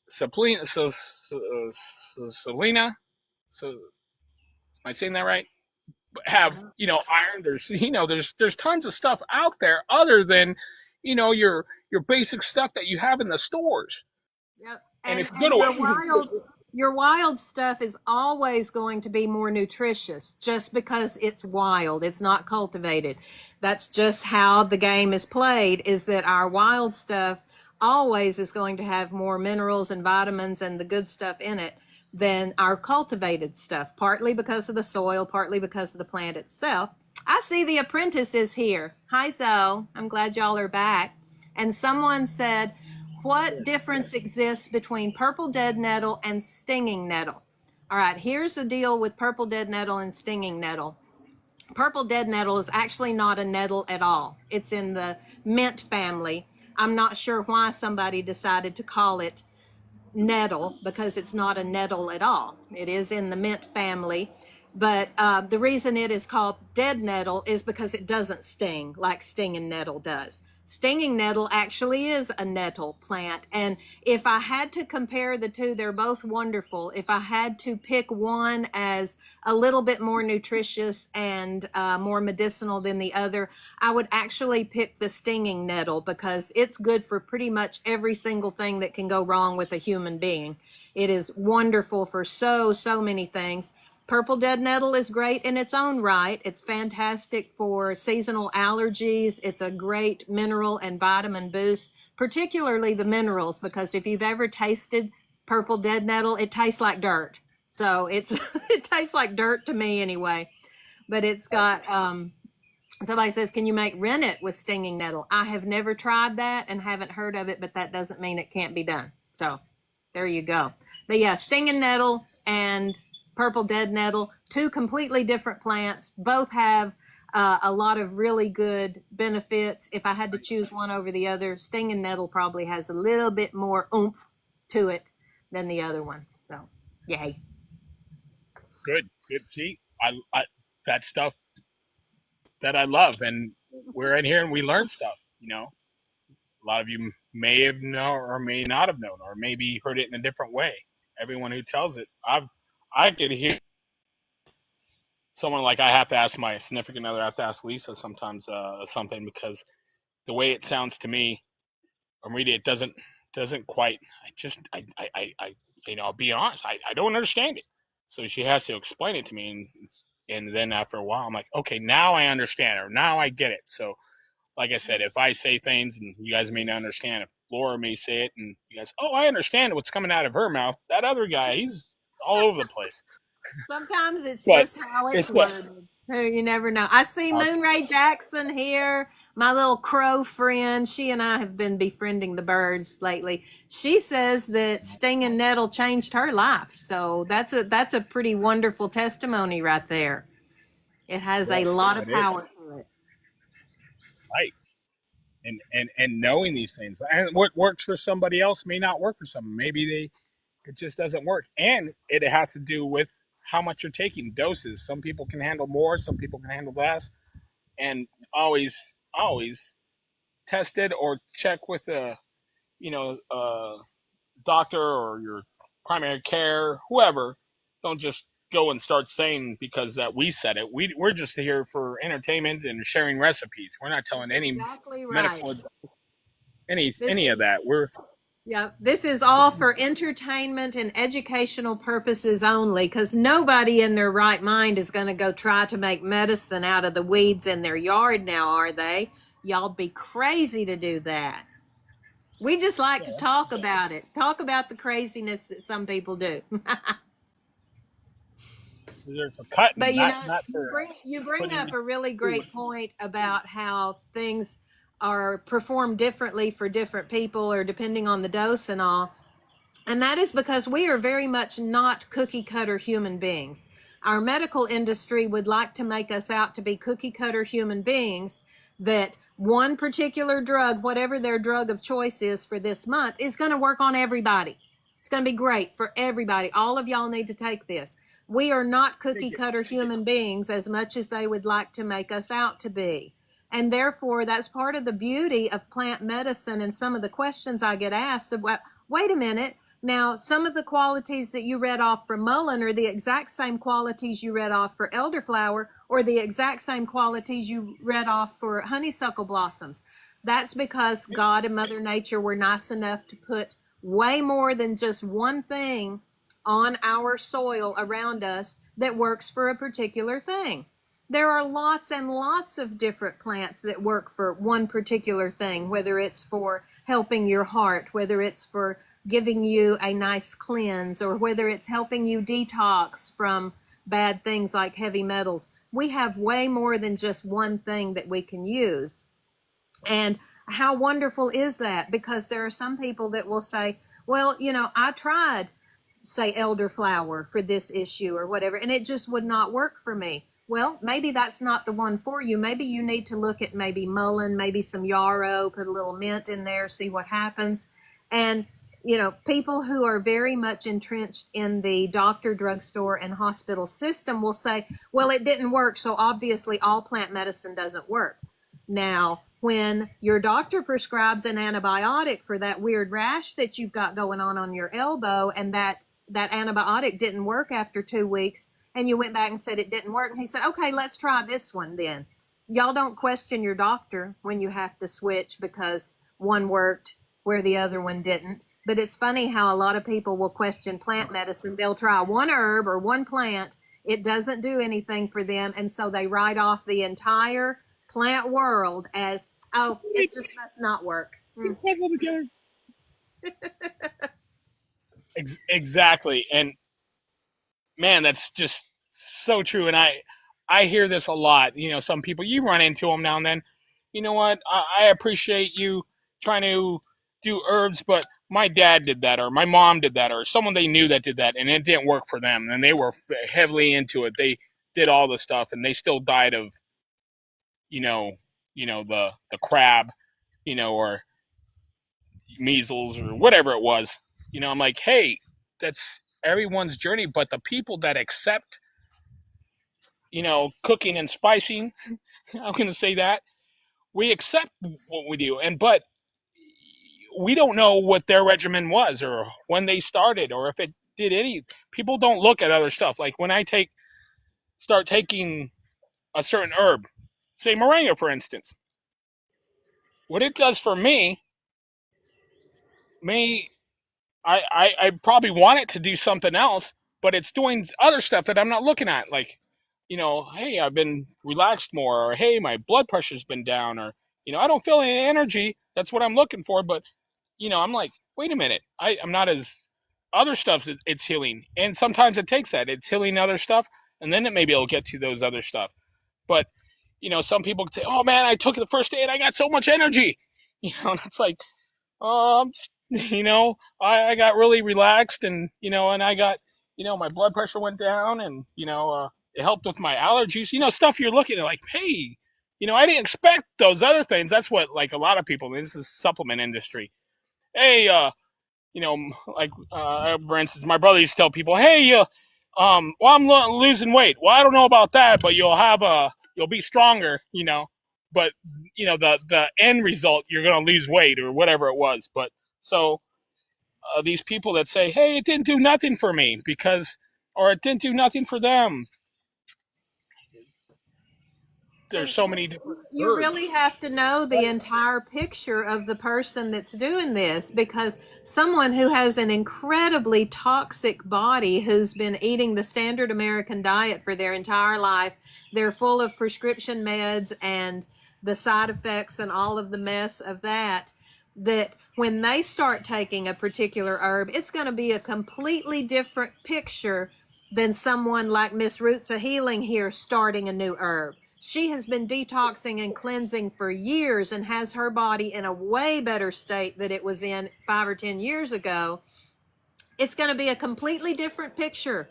Selena? Selena. So, am I saying that right? Have iron? There's there's tons of stuff out there other than your basic stuff that you have in the stores. Yep. And And if you go your wild stuff is always going to be more nutritious just because it's wild. It's not cultivated. That's just how the game is played, is that our wild stuff always is going to have more minerals and vitamins and the good stuff in it than our cultivated stuff, partly because of the soil, partly because of the plant itself. I see the apprentice is here. Hi, Zoe. I'm glad y'all are back. And someone said, what difference exists between purple dead nettle and stinging nettle? All right, here's the deal with purple dead nettle and stinging nettle. Purple dead nettle is actually not a nettle at all. It's in the mint family. I'm not sure why somebody decided to call it nettle, because it's not a nettle at all. It is in the mint family. But the reason it is called dead nettle is because it doesn't sting like stinging nettle does. Stinging nettle actually is a nettle plant. And if I had to compare the two, they're both wonderful. If I had to pick one as a little bit more nutritious and more medicinal than the other, I would actually pick the stinging nettle, because it's good for pretty much every single thing that can go wrong with a human being. It is wonderful for so many things. Purple dead nettle is great in its own right. It's fantastic for seasonal allergies. It's a great mineral and vitamin boost, particularly the minerals, because if you've ever tasted purple dead nettle, it tastes like dirt. So it's it tastes like dirt to me anyway. But it's got somebody says, can you make rennet with stinging nettle? I have never tried that and haven't heard of it, but that doesn't mean it can't be done. So there you go. But yeah, stinging nettle and purple dead nettle, two completely different plants. Both have a lot of really good benefits. If I had to choose one over the other, stinging nettle probably has a little bit more oomph to it than the other one. So, yay. Good. See, I that stuff that I love, and we're in here and we learn stuff. A lot of you may have known or may not have known, or maybe heard it in a different way. Everyone who tells it, I could hear someone like I have to ask my significant other, I have to ask Lisa sometimes something because the way it sounds to me, I'm reading it doesn't quite. I'll be honest, I don't understand it. So she has to explain it to me, and then after a while, I'm like, okay, now I understand, or now I get it. So, like I said, if I say things and you guys may not understand, if Laura may say it and you guys, oh, I understand what's coming out of her mouth. That other guy, he's all over the place. Sometimes it's But just how it's worded. You never know. I see Awesome. Moonray Jackson here, my little crow friend. She and I have been befriending the birds lately. She says that stinging nettle changed her life. So that's a pretty wonderful testimony right there. It has a Yes, lot of it is. power to it. Right. And knowing these things, and what works for somebody else may not work for someone. Maybe it just doesn't work, and it has to do with how much you're taking, doses. Some people can handle more, some people can handle less, and always test it or check with a doctor or your primary care, whoever. Don't just go and start saying because that we said it. We're just here for entertainment and sharing recipes. We're not telling any Exactly right. medical any of that. Yeah, this is all for entertainment and educational purposes only, because nobody in their right mind is going to go try to make medicine out of the weeds in their yard now, are they? Y'all be crazy to do that. We just like to talk about it, talk about the craziness that some people do. They're for cutting, But not for you bring putting up a really great point about how things are performed differently for different people or depending on the dose and all. And that is because we are very much not cookie cutter human beings. Our medical industry would like to make us out to be cookie cutter human beings, that one particular drug, whatever their drug of choice is for this month, is going to work on everybody. It's going to be great for everybody. All of y'all need to take this. We are not cookie cutter human beings as much as they would like to make us out to be. And therefore, that's part of the beauty of plant medicine. And some of the questions I get asked about, wait a minute, now some of the qualities that you read off for mullein are the exact same qualities you read off for elderflower, or the exact same qualities you read off for honeysuckle blossoms. That's because God and Mother Nature were nice enough to put way more than just one thing on our soil around us that works for a particular thing. There are lots and lots of different plants that work for one particular thing, whether it's for helping your heart, whether it's for giving you a nice cleanse, or whether it's helping you detox from bad things like heavy metals. We have way more than just one thing that we can use. And how wonderful is that? Because there are some people that will say, well, I tried, say, elderflower for this issue or whatever, and it just would not work for me. Well, maybe that's not the one for you. Maybe you need to look at maybe mullein, maybe some yarrow, put a little mint in there, see what happens. And, people who are very much entrenched in the doctor, drugstore, and hospital system will say, well, it didn't work, so obviously all plant medicine doesn't work. Now, when your doctor prescribes an antibiotic for that weird rash that you've got going on your elbow, and that antibiotic didn't work after 2 weeks, and you went back and said it didn't work, and he said, okay, let's try this one then. Y'all don't question your doctor when you have to switch because one worked where the other one didn't. But it's funny how a lot of people will question plant medicine. They'll try one herb or one plant. It doesn't do anything for them, and so they write off the entire plant world as, oh, it just must not work. together. Exactly. And man, that's just so true. And I hear this a lot. Some people, you run into them now and then. You know what? I appreciate you trying to do herbs, but my dad did that, or my mom did that, or someone they knew that did that, and it didn't work for them. And they were heavily into it. They did all the stuff, and they still died of the crab, or measles or whatever it was. I'm like, hey, that's everyone's journey, but the people that accept, cooking and spicing, I'm going to say that we accept what we do, but we don't know what their regimen was or when they started or if it did any. People don't look at other stuff. Like when I start taking a certain herb, say moringa, for instance, what it does for me, I probably want it to do something else, but it's doing other stuff that I'm not looking at. Like, hey, I've been relaxed more, or hey, my blood pressure's been down, or, I don't feel any energy. That's what I'm looking for. But, I'm like, wait a minute. I'm not as other stuff, it's healing. And sometimes it takes that. It's healing other stuff, and then it maybe it'll get to those other stuff. But, some people say, oh man, I took it the first day and I got so much energy. And it's like, um, I got really relaxed and, and I got, my blood pressure went down and, it helped with my allergies, stuff you're looking at like, hey, I didn't expect those other things. That's what, like a lot of people, this is supplement industry. Hey, like, for instance, my brother used to tell people, hey, well, I'm losing weight. Well, I don't know about that, but you'll be stronger, but the end result, you're going to lose weight or whatever it was. But so these people that say, hey, it didn't do nothing for me or it didn't do nothing for them. There's so many different You herbs. really have to know the entire picture of the person that's doing this, because someone who has an incredibly toxic body, who's been eating the standard American diet for their entire life, they're full of prescription meds and the side effects and all of the mess of that when they start taking a particular herb, it's going to be a completely different picture than someone like Miss Roots of Healing here starting a new herb. She has been detoxing and cleansing for years and has her body in a way better state than it was in 5 or 10 years ago. It's going to be a completely different picture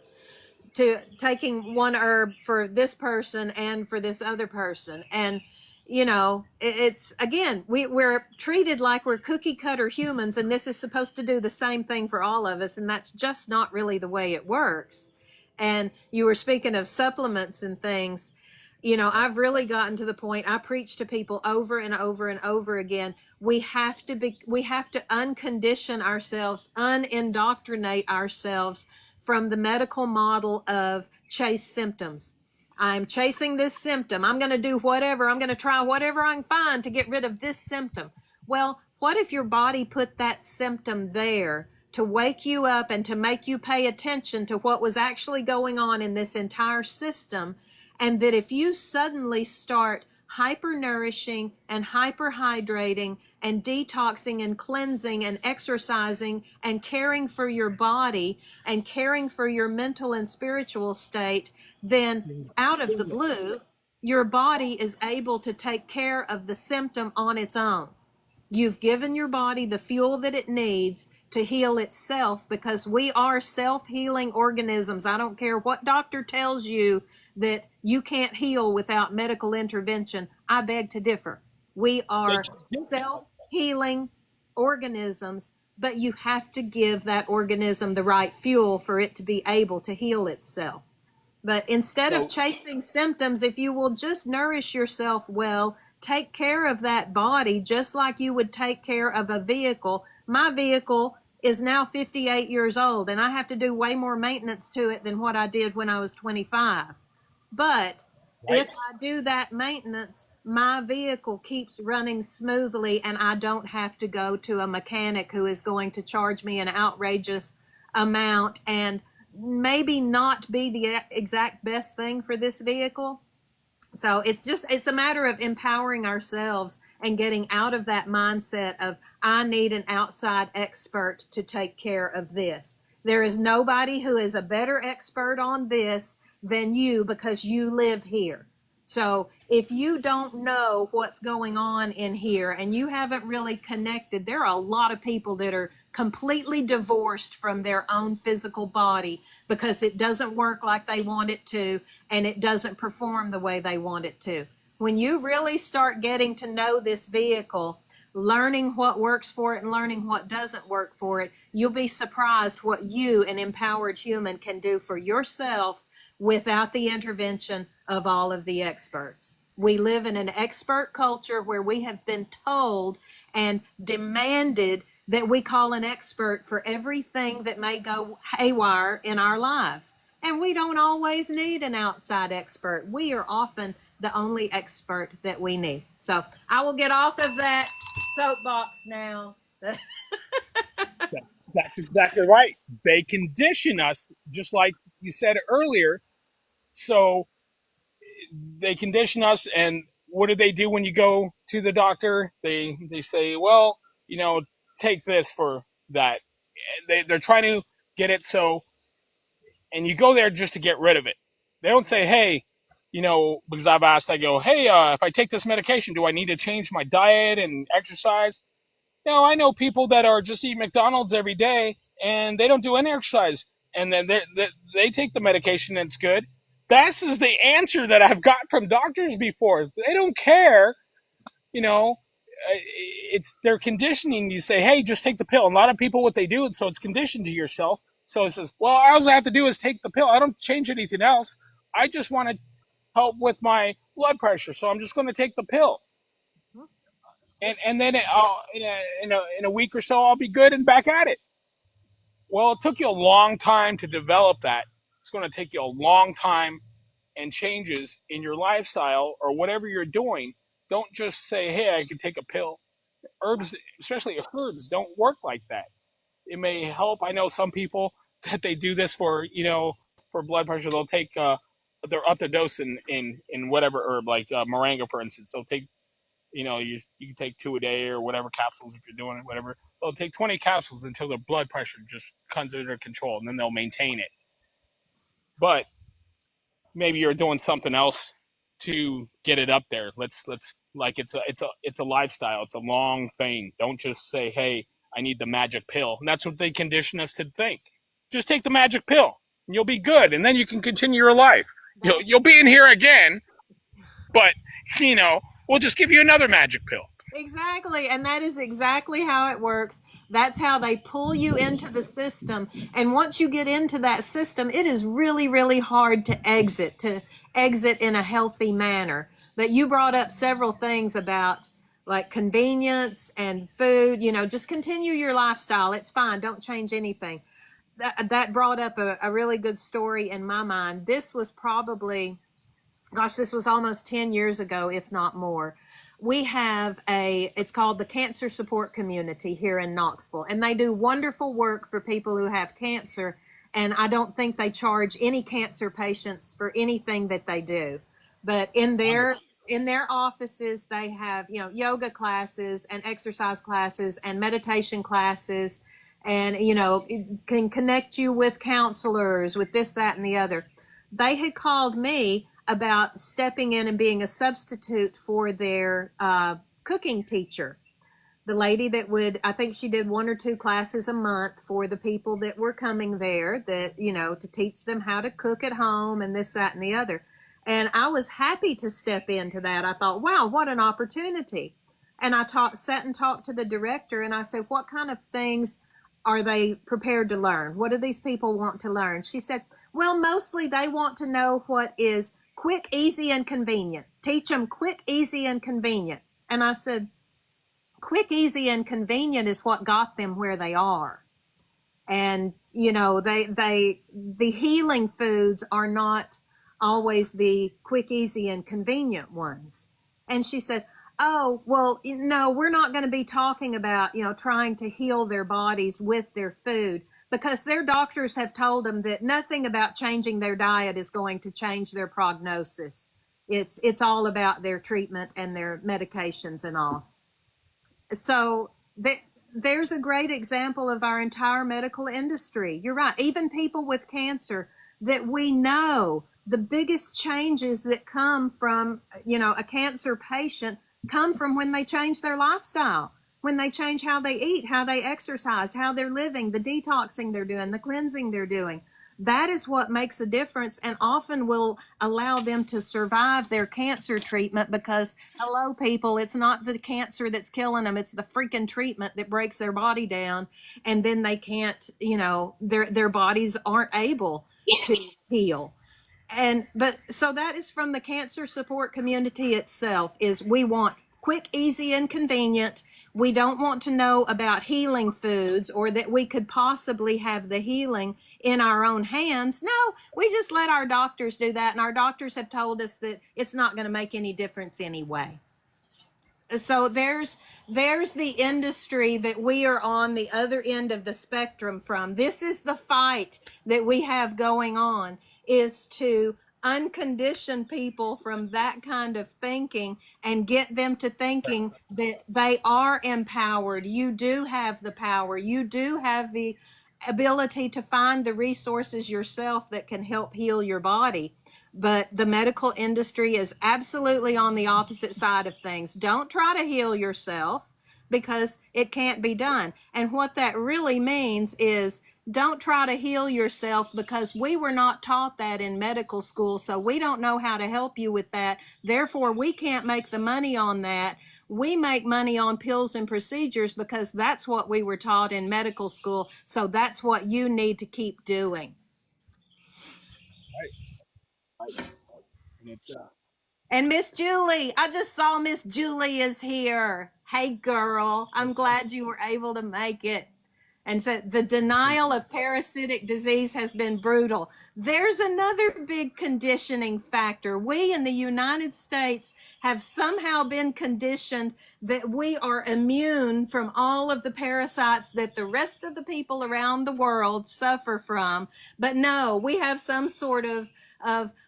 to taking one herb for this person and for this other person. And, it's, again, we're treated like we're cookie cutter humans, and this is supposed to do the same thing for all of us. And that's just not really the way it works. And you were speaking of supplements and things. I've really gotten to the point, I preach to people over and over and over again. We have to uncondition ourselves, unindoctrinate ourselves from the medical model of chase symptoms. I'm chasing this symptom. I'm going to do whatever. I'm going to try whatever I can find to get rid of this symptom. Well, what if your body put that symptom there to wake you up and to make you pay attention to what was actually going on in this entire system? And that if you suddenly start hyper-nourishing and hyper-hydrating and detoxing and cleansing and exercising and caring for your body and caring for your mental and spiritual state, then out of the blue, your body is able to take care of the symptom on its own. You've given your body the fuel that it needs to heal itself, because we are self-healing organisms. I don't care what doctor tells you that you can't heal without medical intervention. I beg to differ. We are self-healing organisms, but you have to give that organism the right fuel for it to be able to heal itself. But instead of chasing symptoms, if you will just nourish yourself well, take care of that body just like you would take care of a vehicle. My vehicle is now 58 years old, and I have to do way more maintenance to it than what I did when I was 25. But if I do that maintenance, my vehicle keeps running smoothly, and I don't have to go to a mechanic who is going to charge me an outrageous amount and maybe not be the exact best thing for this vehicle. So it's a matter of empowering ourselves and getting out of that mindset of, I need an outside expert to take care of this. There is nobody who is a better expert on this than you, because you live here. So if you don't know what's going on in here and you haven't really connected, there are a lot of people that are completely divorced from their own physical body because it doesn't work like they want it to, and it doesn't perform the way they want it to. When you really start getting to know this vehicle, learning what works for it and learning what doesn't work for it, you'll be surprised what you, an empowered human, can do for yourself without the intervention of all of the experts. We live in an expert culture where we have been told and demanded that we call an expert for everything that may go haywire in our lives. And we don't always need an outside expert. We are often the only expert that we need. So I will get off of that soapbox now. That's exactly right. They condition us, just like you said earlier. So they condition us, and what do they do when you go to the doctor? They say, well, take this for that. They're trying to get it so, and you go there just to get rid of it. They don't say, hey, because I've asked, I go, hey, if I take this medication, do I need to change my diet and exercise? I know people that are just eat McDonald's every day and they don't do any exercise, and then they take the medication and it's good. This is the answer that I've got from doctors before. They don't care, it's their conditioning. You say, hey, just take the pill. And a lot of people, what they do, so it's conditioned to yourself. So it says, well, all I have to do is take the pill. I don't change anything else. I just want to help with my blood pressure, so I'm just going to take the pill. And then in a week or so, I'll be good and back at it. Well, it took you a long time to develop that. It's going to take you a long time, and changes in your lifestyle or whatever you're doing. Don't just say, hey, I can take a pill. Herbs, especially herbs, don't work like that. It may help. I know some people that they do this for blood pressure. They'll take they're up to dose in whatever herb, like moringa, for instance. They'll take, you can take 2 a day or whatever capsules if you're doing it, whatever. They'll take 20 capsules until their blood pressure just comes under control, and then they'll maintain it. But maybe you're doing something else to get it up there. Let's like it's a lifestyle. It's a long thing. Don't just say, hey, I need the magic pill. And that's what they condition us to think. Just take the magic pill and you'll be good, and then you can continue your life. You'll be in here again, but we'll just give you another magic pill. Exactly. And that is exactly how it works. That's how they pull you into the system. And once you get into that system, it is really, really hard to exit in a healthy manner. But you brought up several things about like convenience and food, just continue your lifestyle. It's fine. Don't change anything. That brought up a really good story in my mind. This was probably, this was almost 10 years ago, if not more. We have it's called the Cancer Support Community here in Knoxville, and they do wonderful work for people who have cancer. And I don't think they charge any cancer patients for anything that they do. But in their offices, they have, yoga classes and exercise classes and meditation classes, and, can connect you with counselors, with this, that, and the other. They had called me about stepping in and being a substitute for their cooking teacher. The lady that I think she did 1 or 2 classes a month for the people that were coming there, that, to teach them how to cook at home and this, that, and the other. And I was happy to step into that. I thought, wow, what an opportunity. And I sat and talked to the director, and I said, what kind of things are they prepared to learn? What do these people want to learn? She said, well, mostly they want to know what is quick, easy, and convenient. Teach them quick, easy, and convenient. And I said, quick, easy, and convenient is what got them where they are. And, the healing foods are not always the quick, easy, and convenient ones. And she said, oh, well, no, we're not going to be talking about, trying to heal their bodies with their food, because their doctors have told them that nothing about changing their diet is going to change their prognosis. It's all about their treatment and their medications and all. So there's a great example of our entire medical industry. You're right. Even people with cancer that we know, the biggest changes that come from, a cancer patient come from when they change their lifestyle, when they change how they eat, how they exercise, how they're living, the detoxing they're doing, the cleansing they're doing. that is what makes a difference and often will allow them to survive their cancer treatment because, hello, people, it's not the cancer that's killing them, it's the freaking treatment that breaks their body down. And then they can't, their bodies aren't able to heal. And but so that is from the cancer support community itself, is we want quick, easy, and convenient. We don't want to know about healing foods or that we could possibly have the healing in our own hands. No, we just let our doctors do that, and our doctors have told us that it's not going to make any difference anyway. So there's the industry that we are on the other end of the spectrum from. This is the fight that we have going on, is to uncondition people from that kind of thinking and get them to thinking that they are empowered. You do have the power. You do have the ability to find the resources yourself that can help heal your body. But the medical industry is absolutely on the opposite side of things. Don't try to heal yourself because it can't be done. And what that really means is don't try to heal yourself because we were not taught that in medical school. So we don't know how to help you with that. Therefore, we can't make the money on that. We make money on pills and procedures because that's what we were taught in medical school. So that's what you need to keep doing. And it's And Miss Julie, I just saw Miss Julie is here. Hey, girl, I'm glad you were able to make it. And so the denial of parasitic disease has been brutal. There's another big conditioning factor. We in the United States have somehow been conditioned that we are immune from all of the parasites that the rest of the people around the world suffer from. But no, we have some sort of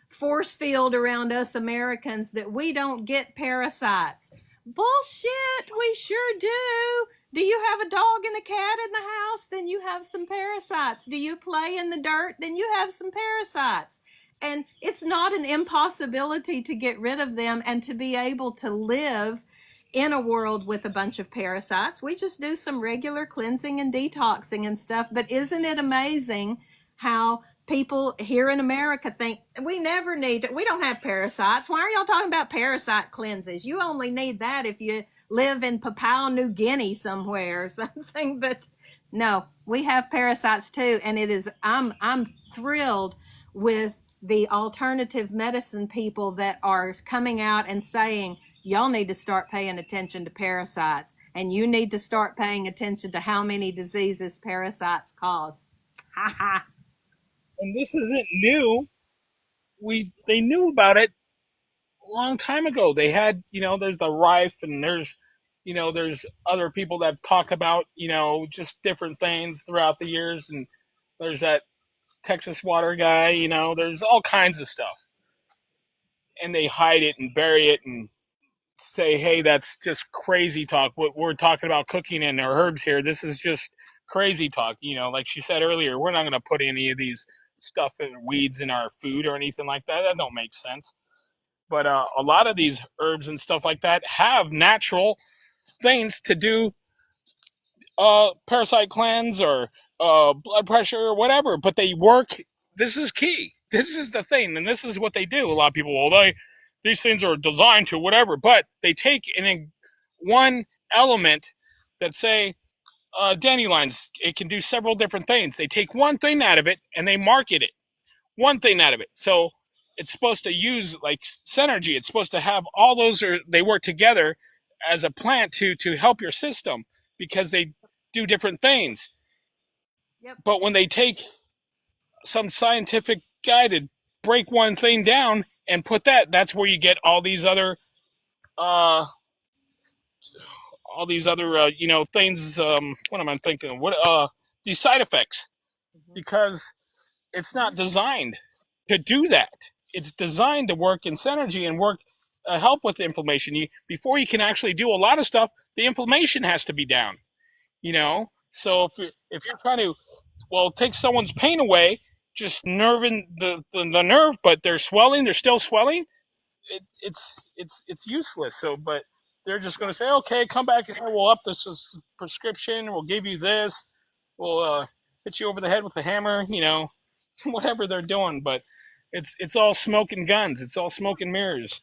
force field around us Americans that we don't get parasites. Bullshit, we sure do. Do you have a dog and a cat in the house? Then you have some parasites. Do you play in the dirt? Then you have some parasites. And it's not an impossibility to get rid of them and to be able to live in a world with a bunch of parasites. We just do some regular cleansing and detoxing and stuff. But isn't it amazing how people here in America think we never need to, we don't have parasites. Why are y'all talking about parasite cleanses? You only need that if you live in Papua New Guinea somewhere or something. But no, we have parasites too. And it is, I'm thrilled with the alternative medicine people that are coming out and saying, y'all need to start paying attention to parasites, and you need to start paying attention to how many diseases parasites cause. Ha ha. and this isn't new. They knew about it a long time ago. They had, there's the Rife, and there's other people that have talked about, just different things throughout the years, and there's that Texas water guy, there's all kinds of stuff. And they hide it and bury it and say, hey, that's just crazy talk. What we're talking about cooking in our herbs here, this is just crazy talk. Like she said earlier, we're not going to put any of these stuff and weeds in our food or anything like that. That don't make sense. But a lot of these herbs and stuff like that have natural things to do parasite cleanse or blood pressure or whatever, but they work. This is key. This is the thing, and this is what they do. A lot of people, these things are designed to whatever, but they take in one element that, say, dandelions, it can do several different things. They take one thing out of it and they market it. One thing out of it. So it's supposed to use like synergy. It's supposed to have all those, or they work together as a plant to help your system because they do different things. Yep. But when they take some scientific guy to break one thing down and put that's where you get all these other things. What am I thinking? These side effects, because it's not designed to do that. It's designed to work in synergy and work help with inflammation. Before you can actually do a lot of stuff, the inflammation has to be down. So if you're trying to, take someone's pain away, just nerving the nerve, but they're swelling, they're still swelling, it's useless. So, but they're just going to say, okay, come back here, we'll up this prescription, we'll give you this, we'll hit you over the head with a hammer, whatever they're doing, but it's all smoke and guns. It's all smoke and mirrors.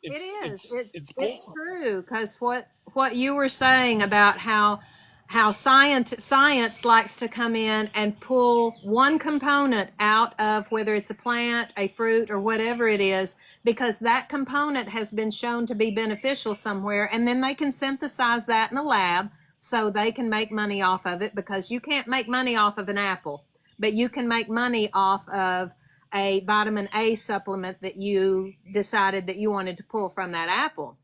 It is. It's It's bull. true because what you were saying about how science likes to come in and pull one component out of whether it's a plant, a fruit, or whatever it is, because that component has been shown to be beneficial somewhere, and then they can synthesize that in a lab so they can make money off of it, because you can't make money off of an apple, but you can make money off of a vitamin A supplement that you decided that you wanted to pull from that apple.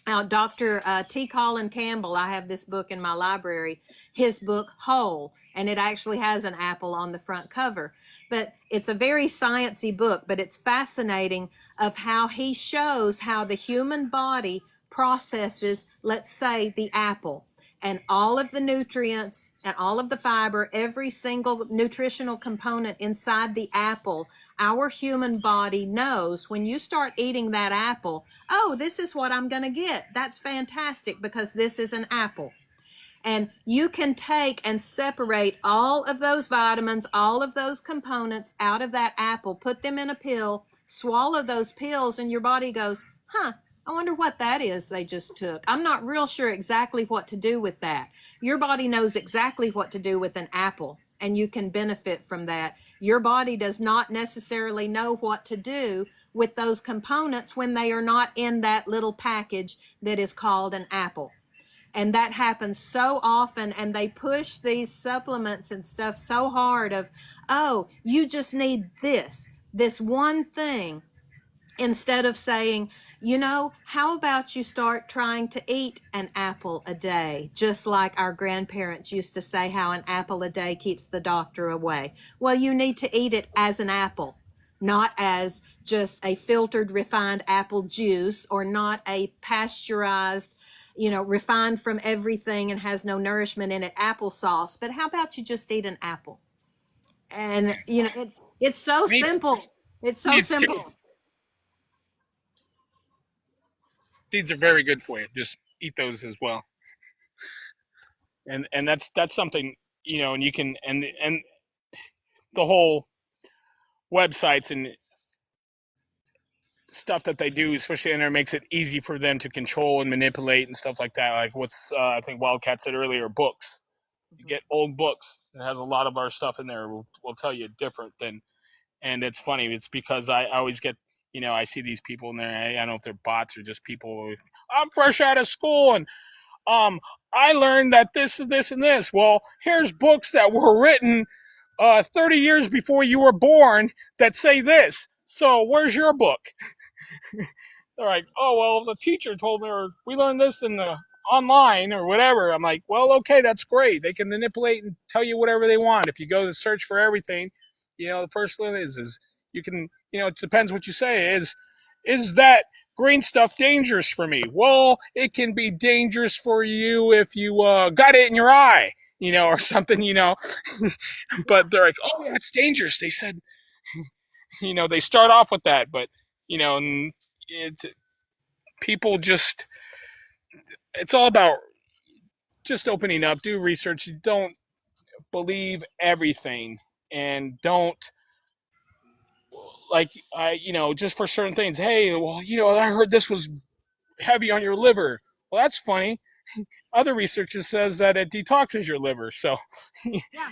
Now, Dr. T. Colin Campbell, I have this book in my library, his book Whole, and it actually has an apple on the front cover. But it's a very sciencey book, but it's fascinating of how he shows how the human body processes, let's say, the apple, and all of the nutrients and all of the fiber, every single nutritional component inside the apple. Our human body knows when you start eating that apple, oh, this is what I'm going to get. That's fantastic because this is an apple. And you can take and separate all of those vitamins, all of those components out of that apple, put them in a pill, swallow those pills, and your body goes, huh, I wonder what that is they just took. I'm not real sure exactly what to do with that. Your body knows exactly what to do with an apple, and you can benefit from that. Your body does not necessarily know what to do with those components when they are not in that little package that is called an apple. And that happens so often, and they push these supplements and stuff so hard of, oh, you just need this one thing, instead of saying, how about you start trying to eat an apple a day, just like our grandparents used to say how an apple a day keeps the doctor away. Well, you need to eat it as an apple, not as just a filtered, refined apple juice, or not a pasteurized, refined from everything and has no nourishment in it applesauce. But how about you just eat an apple? And it's so simple. It's so simple. Seeds are very good for you. Just eat those as well. And that's something, and you can, and the whole websites and stuff that they do, especially in there, makes it easy for them to control and manipulate and stuff like that. Like what's I think Wildcat said earlier, books. You get old books. It has a lot of our stuff in there. Will tell you different than. And it's funny. It's because I always get, I see these people in there. I don't know if they're bots or just people. I'm fresh out of school, and I learned that this is this and this. Well, here's books that were written 30 years before you were born that say this. So where's your book? They're like, oh, well, the teacher told me, or we learned this in the online or whatever. I'm like, well, okay, that's great. They can manipulate and tell you whatever they want. If you go to search for everything, the first thing is you can, it depends what you say. Is that green stuff dangerous for me? Well, it can be dangerous for you if you got it in your eye, or something, But they're like, oh, yeah, it's dangerous. They said, they start off with that, but, and people just, it's all about just opening up, do research. Don't believe everything, and don't, like, just for certain things. Hey, well, I heard this was heavy on your liver. Well, that's funny. Other research says that it detoxes your liver. So, yeah.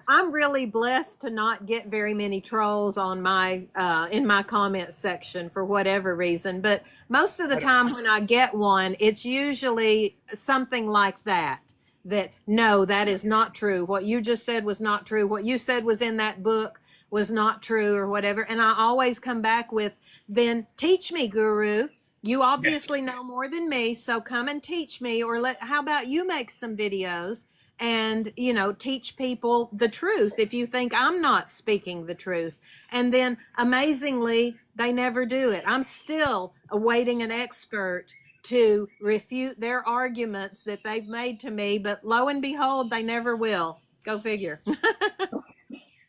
I'm really blessed to not get very many trolls on my in my comment section for whatever reason. But most of the time when I get one, it's usually something like that. That no, that is not true. What you just said was not true. What you said was in that book was not true, or whatever. And I always come back with, then teach me, guru. You obviously know more than me, so come and teach me, or how about you make some videos and, teach people the truth if you think I'm not speaking the truth. And then amazingly, they never do it. I'm still awaiting an expert to refute their arguments that they've made to me, but lo and behold, they never will. Go figure.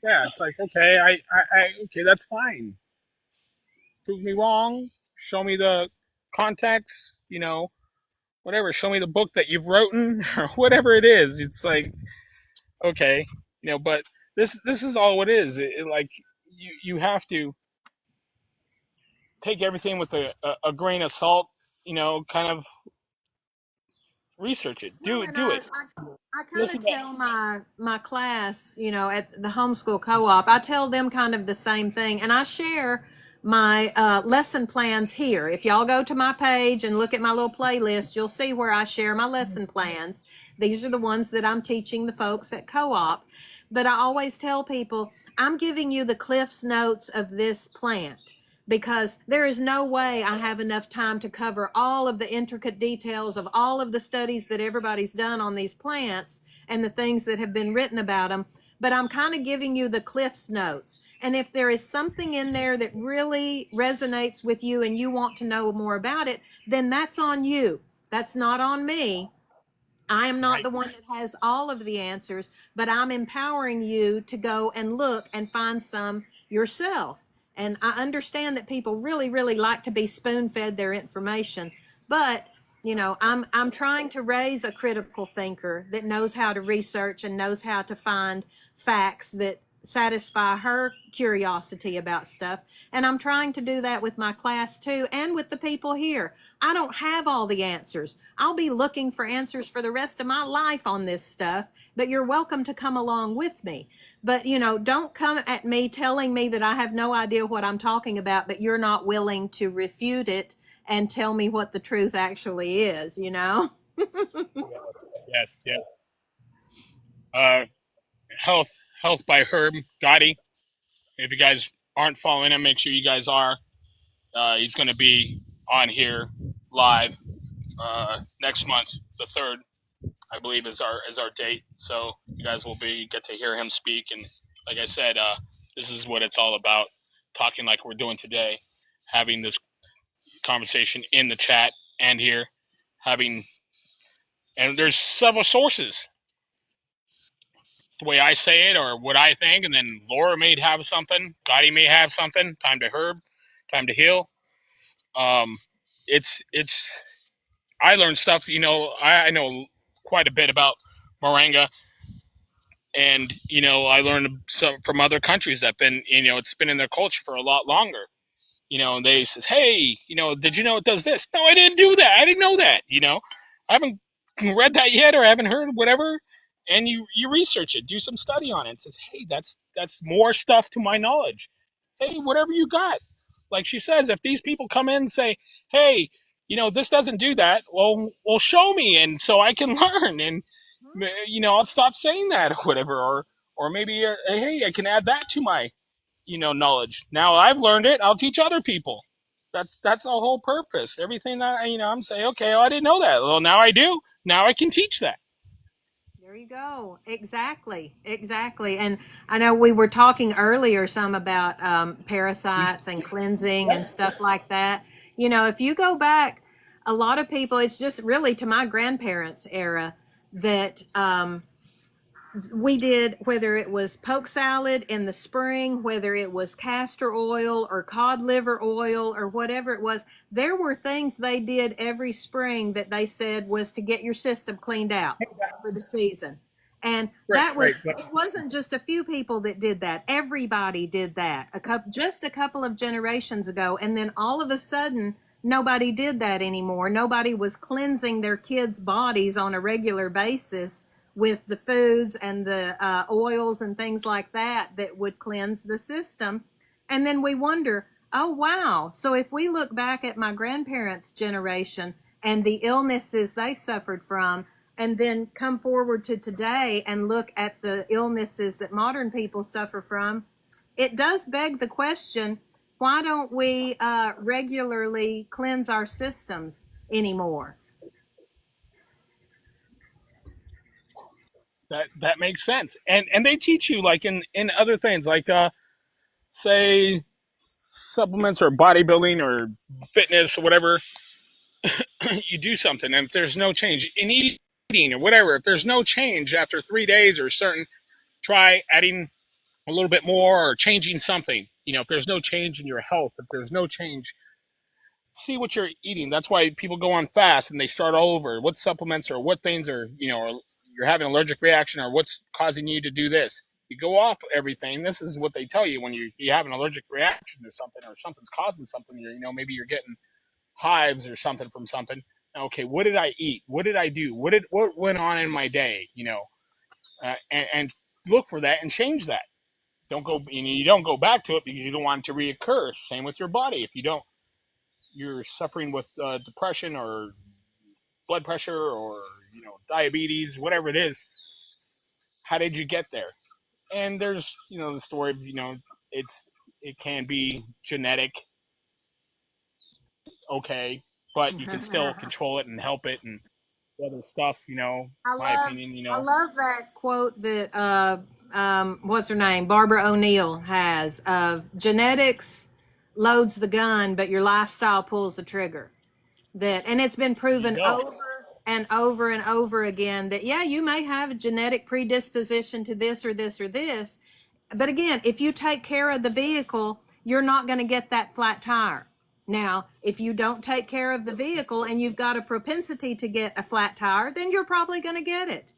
Yeah, it's like, okay, okay, that's fine. Prove me wrong. Show me the context, whatever. Show me the book that you've written or whatever it is. It's like, okay, but this is all it is. Like you have to take everything with a grain of salt. Kind of research it. Well, and Do it. I kind Listen of to tell my class, at the homeschool co-op, I tell them kind of the same thing, and I share my lesson plans here. If y'all go to my page and look at my little playlist, you'll see where I share my lesson plans. These are the ones that I'm teaching the folks at co-op. But I always tell people, I'm giving you the Cliff's Notes of this plant, because there is no way I have enough time to cover all of the intricate details of all of the studies that everybody's done on these plants and the things that have been written about them. But I'm kind of giving you the Cliff's Notes. And if there is something in there that really resonates with you and you want to know more about it, then that's on you. That's not on me. I am not right. the one that has all of the answers, but I'm empowering you to go and look and find some yourself. And I understand that people really, really like to be spoon-fed their information, but I'm trying to raise a critical thinker that knows how to research and knows how to find facts that satisfy her curiosity about stuff. And I'm trying to do that with my class too, and with the people here. I don't have all the answers. I'll be looking for answers for the rest of my life on this stuff, but you're welcome to come along with me. But, don't come at me telling me that I have no idea what I'm talking about, but you're not willing to refute it and tell me what the truth actually is, Yes, yes. Uh, Health by Herb Gotti. If you guys aren't following him, make sure you guys are. He's going to be on here live next month, the 3rd, I believe, is our date. So you guys will get to hear him speak. And like I said, this is what it's all about: talking like we're doing today, having this conversation in the chat and here, and there's several sources. It's the way I say it or what I think, and then Laura may have something, Gotti may have something. Time to Herb, time to heal. Um, it's I learned stuff. I know quite a bit about moringa, and I learned some from other countries that been it's been in their culture for a lot longer. And they says, hey, did you know it does this? No, I didn't do that. I didn't know that. I haven't read that yet, or I haven't heard whatever. And you research it, do some study on it, and says, hey, that's more stuff to my knowledge. Hey, whatever you got. Like she says, if these people come in and say, hey, this doesn't do that, well, show me, and so I can learn, and I'll stop saying that or whatever, or maybe hey, I can add that to my knowledge. Now I've learned it, I'll teach other people. That's the whole purpose. Everything that I'm saying, okay, I didn't know that. Well, now I do. Now I can teach that. There you go. Exactly. Exactly. And I know we were talking earlier some about parasites and cleansing and stuff like that. If you go back, a lot of people, it's just really to my grandparents' era that we did, whether it was poke salad in the spring, whether it was castor oil or cod liver oil or whatever it was, there were things they did every spring that they said was to get your system cleaned out for the season. And that was, it wasn't just a few people that did that. Everybody did that just a couple of generations ago. And then all of a sudden, nobody did that anymore. Nobody was cleansing their kids' bodies on a regular basis with the foods and the oils and things like that would cleanse the system. And then we wonder, oh, wow. So if we look back at my grandparents' generation and the illnesses they suffered from, and then come forward to today and look at the illnesses that modern people suffer from, it does beg the question, why don't we regularly cleanse our systems anymore? That makes sense. And they teach you like in other things, like say supplements or bodybuilding or fitness or whatever. You do something, and if there's no change in eating or whatever, if there's no change after 3 days or certain, try adding a little bit more or changing something. If there's no change in your health, if there's no change, see what you're eating. That's why people go on fast and they start all over. What supplements or what things are, or you're having an allergic reaction or what's causing you to do this. you go off everything. This is what they tell you when you have an allergic reaction to something, or something's causing something. Maybe you're getting hives or something from something. Okay, what did I eat? What did I do? What went on in my day? And look for that and change that. Don't go. You don't go back to it because you don't want it to reoccur. Same with your body. If you're suffering with depression or blood pressure or diabetes, whatever it is. How did you get there? And there's the story of it can be genetic, okay, but you can still control it and help it and other stuff. My opinion. I love that quote that what's her name, Barbara O'Neill has of genetics loads the gun, but your lifestyle pulls the trigger. And it's been proven over and over and over again that yeah, you may have a genetic predisposition to this or this or this, but again, if you take care of the vehicle, you're not going to get that flat tire. Now, if you don't take care of the vehicle and you've got a propensity to get a flat tire, then you're probably going to get it.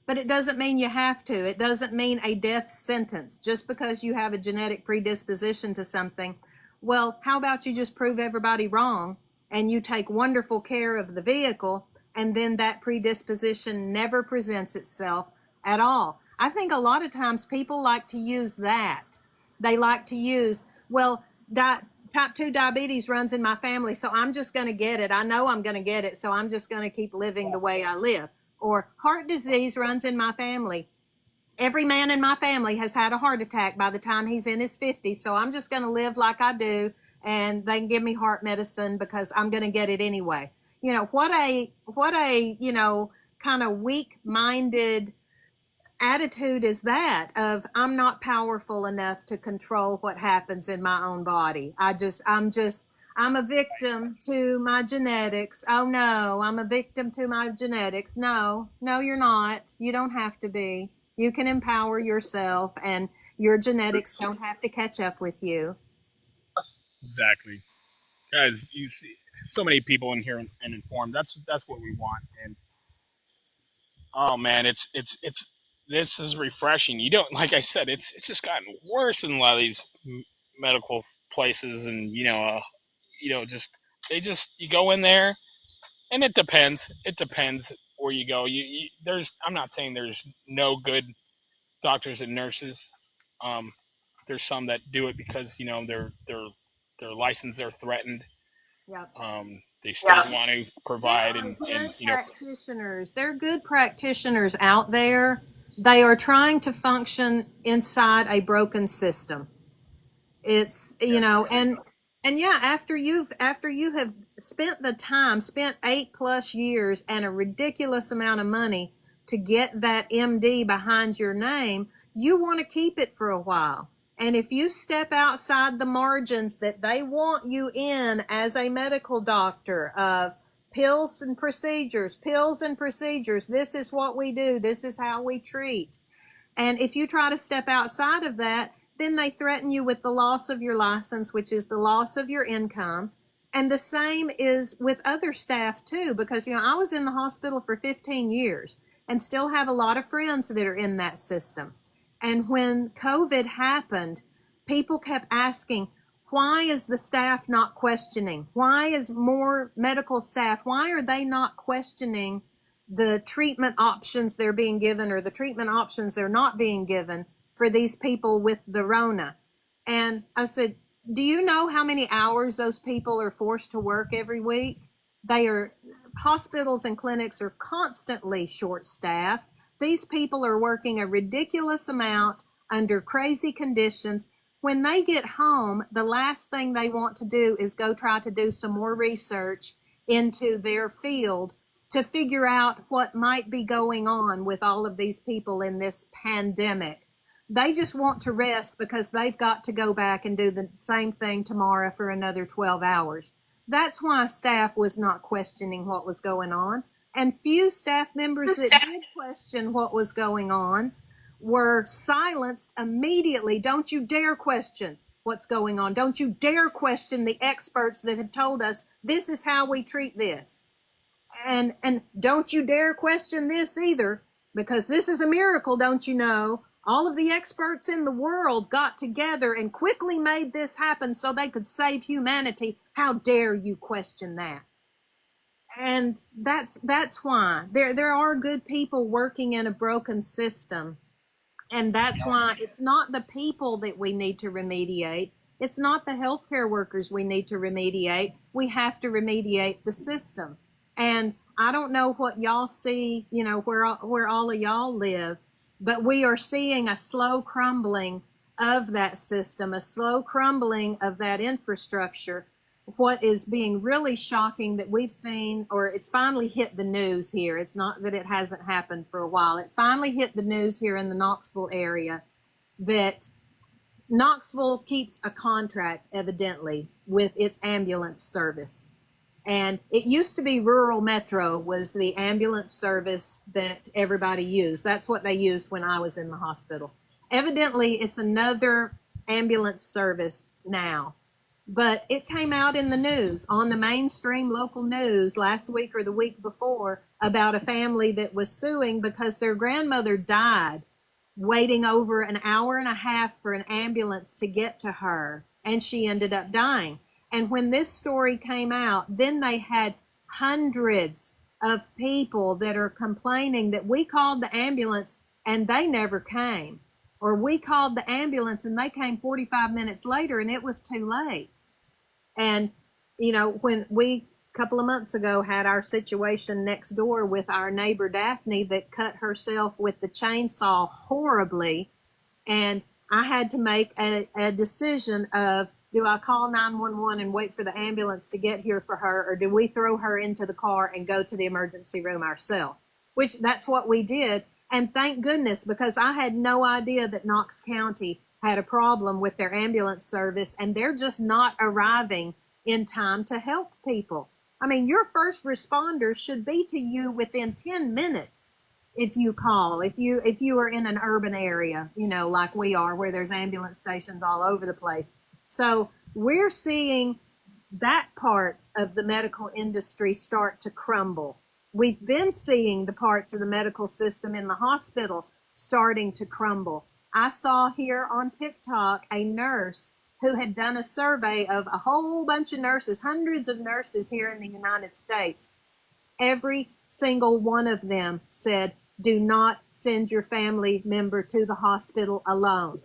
But it doesn't mean you have to. It doesn't mean a death sentence just because you have a genetic predisposition to something. Well, how about you just prove everybody wrong and you take wonderful care of the vehicle, and then that predisposition never presents itself at all. I think a lot of times people like to use that. They like to use, well, type 2 diabetes runs in my family, so I'm just going to get it. I know I'm going to get it, so I'm just going to keep living the way I live. Or heart disease runs in my family. Every man in my family has had a heart attack by the time he's in his 50s, so I'm just going to live like I do, and they can give me heart medicine because I'm going to get it anyway. What a kind of weak-minded attitude is that of I'm not powerful enough to control what happens in my own body. I'm a victim to my genetics. Oh no, I'm a victim to my genetics. No, you're not. You don't have to be. You can empower yourself, and your genetics don't have to catch up with you. Exactly. Guys, you see so many people in here and informed. That's what we want. And oh man, it's this is refreshing. You don't, like I said, it's just gotten worse in a lot of these medical places, and just you go in there, and it depends. It depends where you go. I'm not saying there's no good doctors and nurses. There's some that do it because their license are threatened. Yep. They still want to provide practitioners. There are good practitioners out there. They are trying to function inside a broken system. It's and yeah, after you have spent 8+ years and a ridiculous amount of money to get that MD behind your name, you want to keep it for a while. And if you step outside the margins that they want you in as a medical doctor of pills and procedures, this is what we do, this is how we treat. And if you try to step outside of that, then they threaten you with the loss of your license, which is the loss of your income. And the same is with other staff too, because, I was in the hospital for 15 years and still have a lot of friends that are in that system. And when COVID happened, people kept asking, why is the staff not questioning? Why is more medical staff, why are they not questioning the treatment options they're being given or the treatment options they're not being given for these people with the Rona? And I said, do you know how many hours those people are forced to work every week? Hospitals and clinics are constantly short-staffed. These people are working a ridiculous amount under crazy conditions. When they get home, the last thing they want to do is go try to do some more research into their field to figure out what might be going on with all of these people in this pandemic. They just want to rest because they've got to go back and do the same thing tomorrow for another 12 hours. That's why staff was not questioning what was going on. And few staff members that did question what was going on were silenced immediately. Don't you dare question what's going on. Don't you dare question the experts that have told us this is how we treat this. And don't you dare question this either, because this is a miracle, don't you know? All of the experts in the world got together and quickly made this happen so they could save humanity. How dare you question that? And that's why there are good people working in a broken system. And that's why it's not the people that we need to remediate. It's not the healthcare workers we need to remediate. We have to remediate the system. And I don't know what y'all see, where all of y'all live, but we are seeing a slow crumbling of that system, a slow crumbling of that infrastructure. What is being really shocking that we've seen, or it's finally hit the news here. It's not that it hasn't happened for a while. It finally hit the news here in the Knoxville area that Knoxville keeps a contract, evidently, with its ambulance service. And it used to be Rural Metro was the ambulance service that everybody used. That's what they used when I was in the hospital. Evidently, it's another ambulance service now. But it came out in the news, on the mainstream local news last week or the week before, about a family that was suing because their grandmother died waiting over an hour and a half for an ambulance to get to her, and she ended up dying. And when this story came out, then they had hundreds of people that are complaining that we called the ambulance and they never came. Or we called the ambulance and they came 45 minutes later and it was too late. And, when we, a couple of months ago, had our situation next door with our neighbor Daphne that cut herself with the chainsaw horribly, and I had to make a decision of, do I call 911 and wait for the ambulance to get here for her, or do we throw her into the car and go to the emergency room ourselves? Which that's what we did. And thank goodness, because I had no idea that Knox County had a problem with their ambulance service, and they're just not arriving in time to help people. I mean, your first responders should be to you within 10 minutes if you call, if you are in an urban area, like we are, where there's ambulance stations all over the place. So we're seeing that part of the medical industry start to crumble. We've been seeing the parts of the medical system in the hospital starting to crumble. I saw here on TikTok a nurse who had done a survey of a whole bunch of nurses, hundreds of nurses here in the United States. Every single one of them said, do not send your family member to the hospital alone.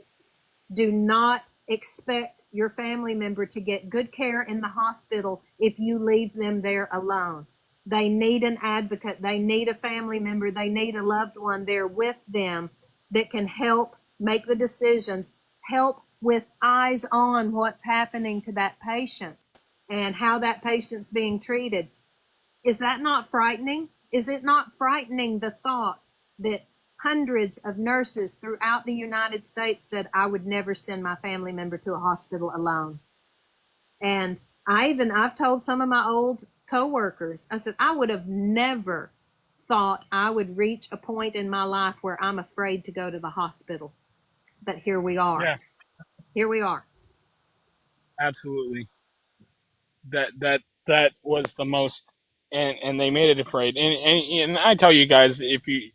Do not expect your family member to get good care in the hospital if you leave them there alone. They need an advocate. They need a family member. They need a loved one there with them that can help make the decisions, help with eyes on what's happening to that patient and how that patient's being treated. Is that not frightening? Is it not frightening, the thought that hundreds of nurses throughout the United States said, I would never send my family member to a hospital alone? And I've told some of my old coworkers, I said, I would have never thought I would reach a point in my life where I'm afraid to go to the hospital. But here we are. Yeah. Here we are. Absolutely. That was the most, and they made it afraid. And I tell you guys, if you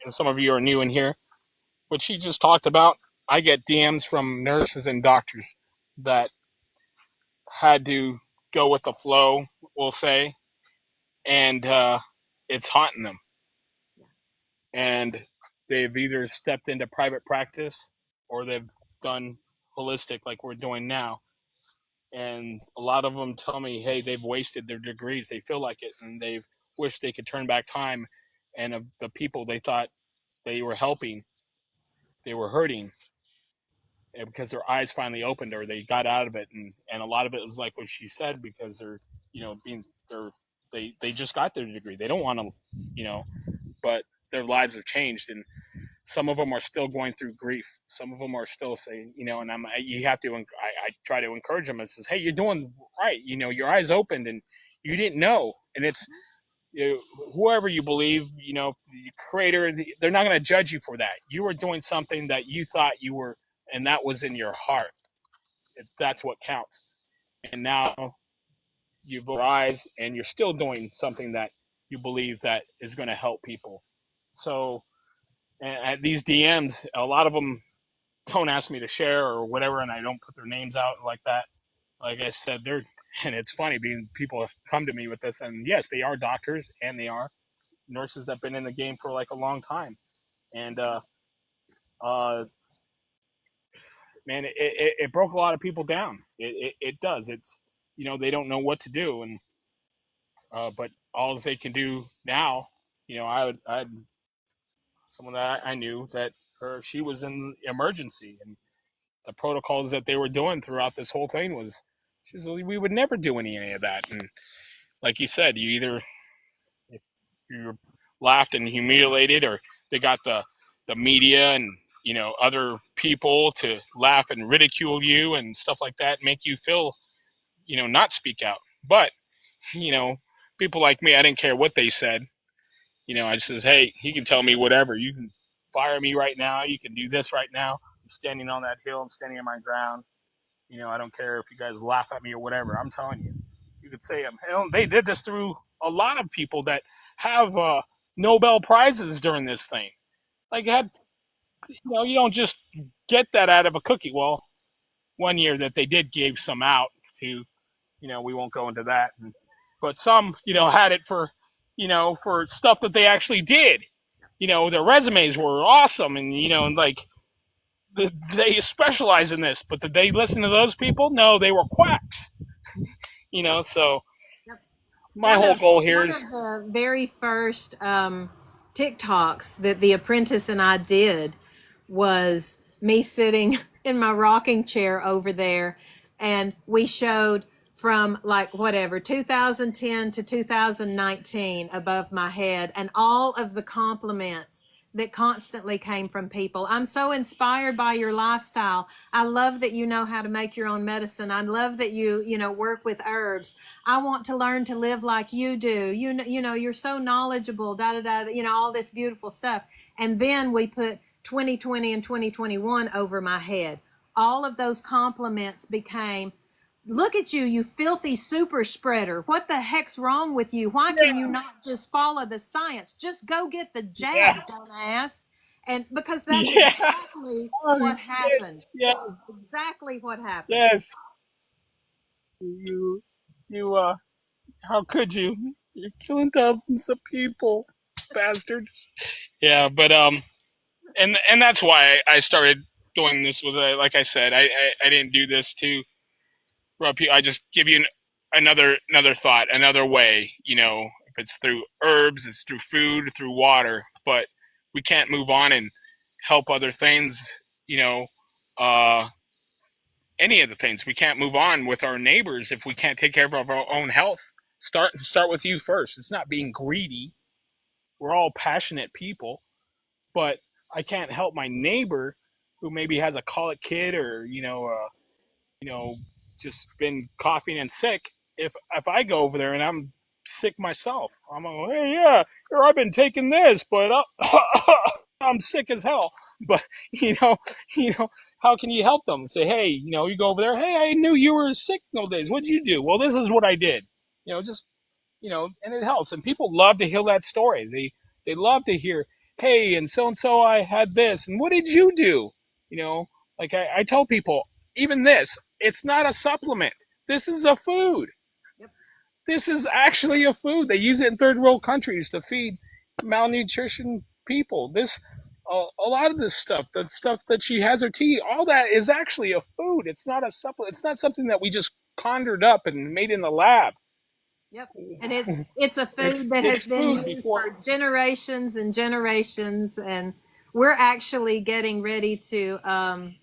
and some of you are new in here, what she just talked about, I get DMs from nurses and doctors that had to go with the flow, we'll say, and it's haunting them. And they've either stepped into private practice or they've done holistic like we're doing now. And a lot of them tell me, hey, they've wasted their degrees. They feel like it, and they've wished they could turn back time. And of the people they thought they were helping, they were hurting, and because their eyes finally opened or they got out of it. And a lot of it was like what she said, because they're, they just got their degree. They don't want to, but their lives have changed. And some of them are still going through grief. Some of them are still saying, and you have to, I try to encourage them and says, hey, you're doing right. Your eyes opened and you didn't know. And it's, whoever you believe, the creator, they're not going to judge you for that. You were doing something that you thought you were, and that was in your heart. That's what counts. And now you've eyes and you're still doing something that you believe that is going to help people. So at these DMs, a lot of them don't ask me to share or whatever, and I don't put their names out like that. Like I said, they're and it's funny being people come to me with this, and yes, they are doctors and they are nurses that've been in the game for like a long time, and uh, man, it broke a lot of people down. It does. It's they don't know what to do, and but all they can do now, I someone that I knew that she was in emergency, and the protocols that they were doing throughout this whole thing was, we would never do any of that. And like you said, you either if you laughed and humiliated, or they got the media and other people to laugh and ridicule you and stuff like that, make you feel not speak out. But you know people like me, I didn't care what they said. I just says, hey, you can tell me whatever. You can fire me right now. You can do this right now. I'm standing on that hill. I'm standing on my ground. I don't care if you guys laugh at me or whatever. I'm telling you. You could say, they did this through a lot of people that have Nobel Prizes during this thing. Like, you don't just get that out of a cookie. Well, one year that they did give some out to, we won't go into that. But some, had it for stuff that they actually did. Their resumes were awesome, and like they specialize in this. But did they listen to those people? No, they were quacks. So my whole goal here one is of the very first TikToks that The Apprentice and I did was me sitting in my rocking chair over there, and we showed from like whatever 2010 to 2019 above my head, and all of the compliments that constantly came from people. I'm so inspired by your lifestyle. I love that you know how to make your own medicine. I love that you work with herbs. I want to learn to live like you do. You're so knowledgeable, da da da, all this beautiful stuff. And then we put 2020 and 2021 over my head. All of those compliments became, look at you, you filthy super spreader. What the heck's wrong with you? Why can you not just follow the science? Just go get the jab, dumbass. And because that's exactly what happened. Yes. Exactly what happened. Yes. You how could you? You're killing thousands of people, bastards. Yeah, but and that's why I started doing this with like I said, I didn't do this to rub you. I just give you another thought, another way. If it's through herbs, it's through food, through water. But we can't move on and help other things. Any of the things, we can't move on with our neighbors if we can't take care of our own health. Start with you first. It's not being greedy. We're all passionate people, but I can't help my neighbor who maybe has a colic kid, or just been coughing and sick. If I go over there and I'm sick myself, I'm like, hey, yeah, here, I've been taking this, but I'm sick as hell. But how can you help them? Say, hey, you go over there. Hey, I knew you were sick in those days. What'd you do? Well, this is what I did. Just and it helps. And people love to hear that story. They love to hear, hey, and so I had this, and what did you do? Like I tell people, even this, it's not a supplement. This is a food. Yep. This is actually a food. They use it in third world countries to feed malnutrition people. A lot of this stuff, the stuff that she has her tea, all that is actually a food. It's not a supplement. It's not something that we just conjured up and made in the lab. Yep. And it's a food that has been used for generations and generations. And we're actually getting ready to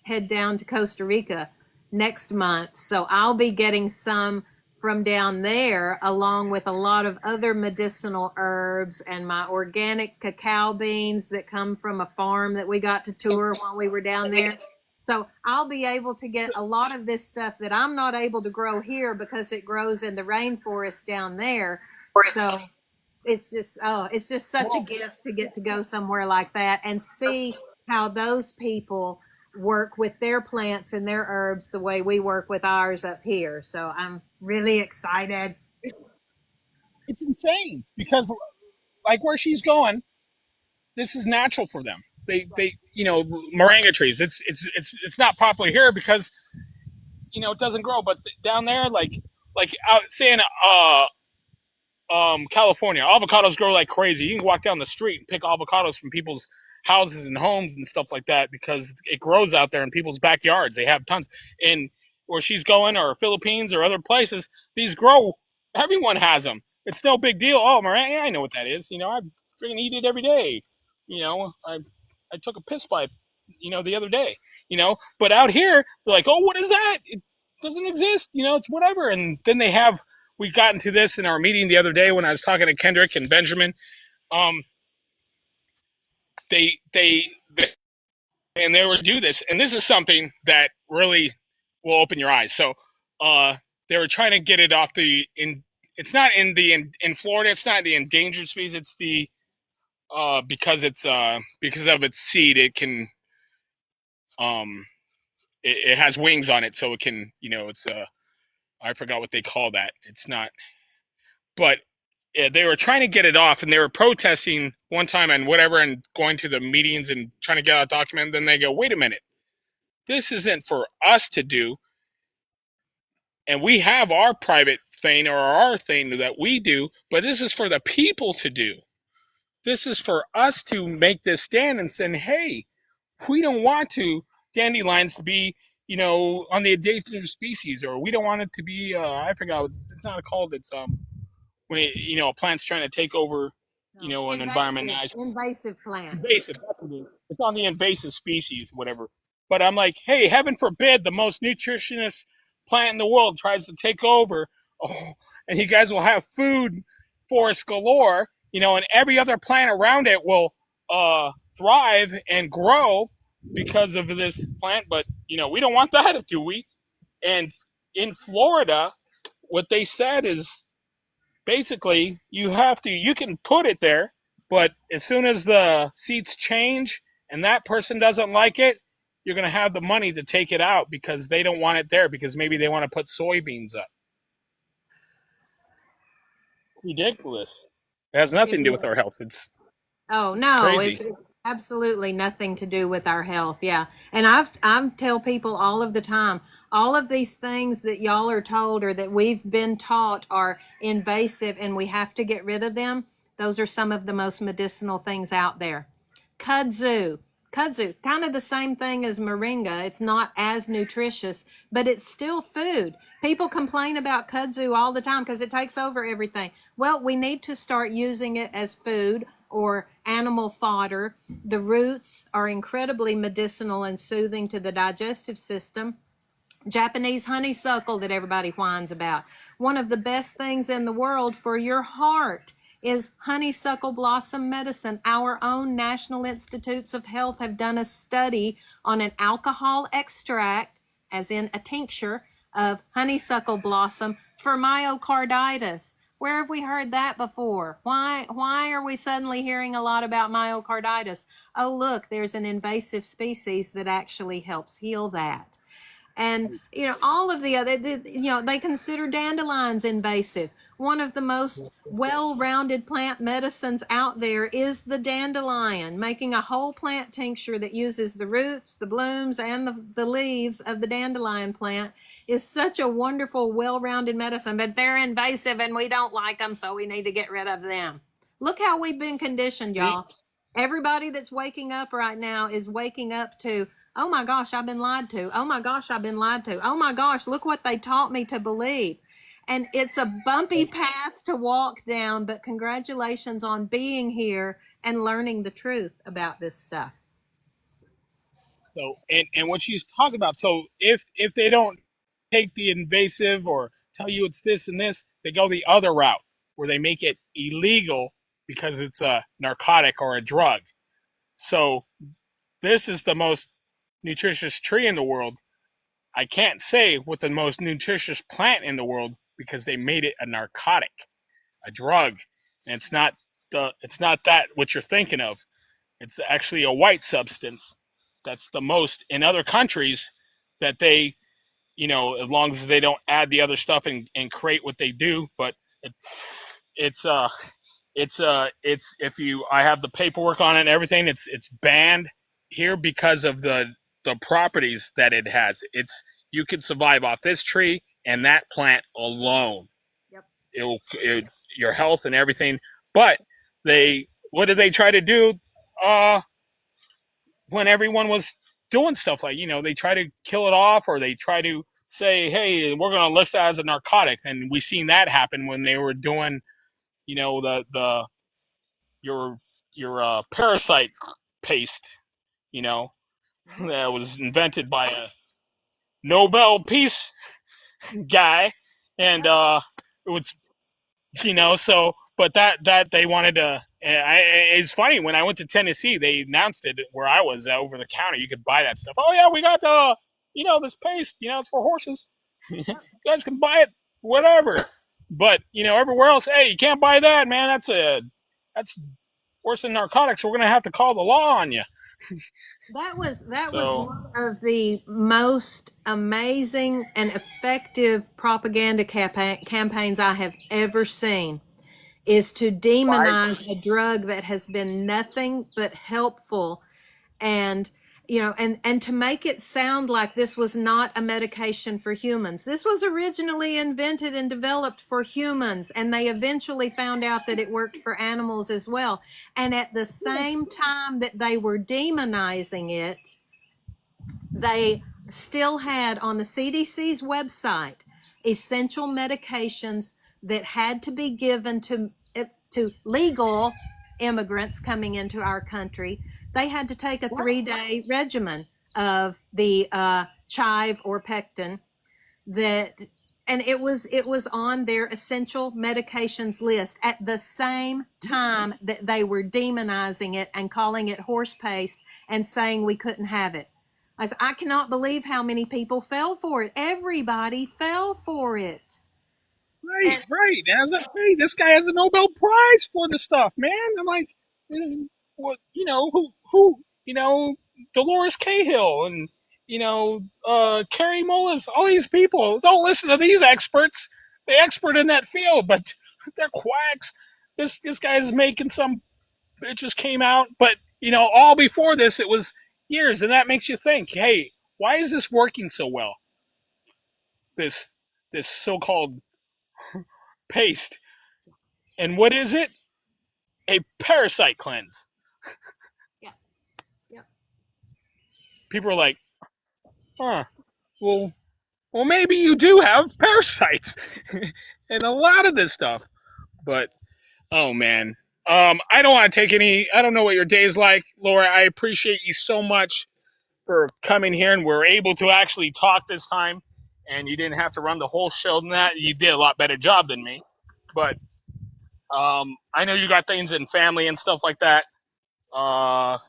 head down to Costa Rica next month. So I'll be getting some from down there, along with a lot of other medicinal herbs and my organic cacao beans that come from a farm that we got to tour while we were down there. So I'll be able to get a lot of this stuff that I'm not able to grow here because it grows in the rainforest down there. So it's just such a gift to get to go somewhere like that and see how those people work with their plants and their herbs the way we work with ours up here. So I'm really excited. It's insane because, like, where she's going, this is natural for them. they moringa trees. It's not popular here because it doesn't grow. But down there, like out say in California, avocados grow like crazy. You can walk down the street and pick avocados from people's houses and homes and stuff like that because it grows out there in people's backyards. They have tons. And where she's going, or Philippines or other places, these grow. Everyone has them. It's no big deal. Oh, Miranda, I know what that is. I freaking eat it every day. I took a piss pipe, the other day. But out here, they're like, oh, what is that? It doesn't exist. It's whatever. And then we got into this in our meeting the other day when I was talking to Kendrick and Benjamin. They and they would do this, and this is something that really will open your eyes. So, they were trying to get it off it's not in Florida. It's not the endangered species. It's the because of its seed. It can it has wings on it, so it can it's I forgot what they call that. It's not, but they were trying to get it off, and they were protesting one time and whatever, and going to the meetings and trying to get out a document. Then they go, wait a minute, this isn't for us to do, and we have our private thing or our thing that we do, but this is for the people to do. This is for us to make this stand and say, hey, we don't want dandelions to be on the endangered species, or we don't want it to be I forgot, it's not called, it's when a plant's trying to take over an environment. Invasive plants. Invasive, that's what it is. It's on the invasive species, whatever. But I'm like, hey, heaven forbid the most nutritious plant in the world tries to take over, and you guys will have food forest galore, and every other plant around it will thrive and grow because of this plant. But we don't want that, do we? And in Florida, what they said is basically you can put it there, but as soon as the seats change and that person doesn't like it, you're going to have the money to take it out because they don't want it there, because maybe they want to put soybeans up. Ridiculous. It has nothing to do with our health. It's crazy. It's absolutely nothing to do with our health. Yeah. And I tell people all of the time, all of these things that y'all are told or that we've been taught are invasive and we have to get rid of them. Those are some of the most medicinal things out there. Kudzu, kind of the same thing as moringa. It's not as nutritious, but it's still food. People complain about kudzu all the time because it takes over everything. Well, we need to start using it as food or animal fodder. The roots are incredibly medicinal and soothing to the digestive system. Japanese honeysuckle that everybody whines about. One of the best things in the world for your heart is honeysuckle blossom medicine. Our own National Institutes of Health have done a study on an alcohol extract, as in a tincture, of honeysuckle blossom for myocarditis. Where have we heard that before? Why are we suddenly hearing a lot about myocarditis? Oh, look, there's an invasive species that actually helps heal that. And, all of the other, they consider dandelions invasive. One of the most well-rounded plant medicines out there is the dandelion. Making a whole plant tincture that uses the roots, the blooms, and the leaves of the dandelion plant is such a wonderful, well-rounded medicine. But they're invasive and we don't like them, so we need to get rid of them. Look how we've been conditioned, y'all. Everybody that's waking up right now is waking up to, oh my gosh, I've been lied to. Oh my gosh, I've been lied to. Oh my gosh, look what they taught me to believe. And it's a bumpy path to walk down, but congratulations on being here and learning the truth about this stuff. So, and what she's talking about, so if they don't take the invasive or tell you it's this and this, they go the other route where they make it illegal because it's a narcotic or a drug. So this is the most nutritious tree in the world. I can't say what the most nutritious plant in the world because they made it a narcotic, a drug. And it's not that what you're thinking of. It's actually a white substance. That's the most in other countries that they, as long as they don't add the other stuff and create what they do. But it's it's if you I have the paperwork on it and everything. It's banned here because of the properties that it has. It's you can survive off this tree and that plant alone. Yep. Your health and everything. But what did they try to do? When everyone was doing stuff like they try to kill it off, or they try to say, hey, we're going to list that as a narcotic. And we seen that happen when they were doing the your parasite paste, that was invented by a Nobel Peace guy. And it was so, but that they wanted to. It's funny, when I went to Tennessee, they announced it where I was, over the counter. You could buy that stuff. Oh yeah, we got this paste. It's for horses. You guys can buy it, whatever. But everywhere else, hey, you can't buy that, man. That's worse than narcotics. We're gonna have to call the law on you. That was one of the most amazing and effective propaganda campaigns I have ever seen, is to demonize a drug that has been nothing but helpful, and and to make it sound like this was not a medication for humans. This was originally invented and developed for humans, and they eventually found out that it worked for animals as well. And at the same time that they were demonizing it, they still had on the CDC's website essential medications that had to be given to legal immigrants coming into our country. They had to take a 3-day regimen of the chive or pectin, and it was on their essential medications list at the same time that they were demonizing it and calling it horse paste and saying we couldn't have it. I cannot believe how many people fell for it. Everybody fell for it. Right. Hey, this guy has a Nobel Prize for the stuff, man. I'm like, this is what who Dolores Cahill and Carrie Mullis, all these people. Don't listen to these experts. The expert in that field, but they're quacks. This guy is making some. It just came out, but all before this, it was years, and that makes you think, hey, why is this working so well? This so-called paste. And what is it? A parasite cleanse. Yeah. Yep. People are like, well, maybe you do have parasites and a lot of this stuff. But, oh man. I don't want to take I don't know what your day's like, Laura. I appreciate you so much for coming here, and we're able to actually talk this time, and you didn't have to run the whole show than that. You did a lot better job than me. But I know you got things in family and stuff like that. But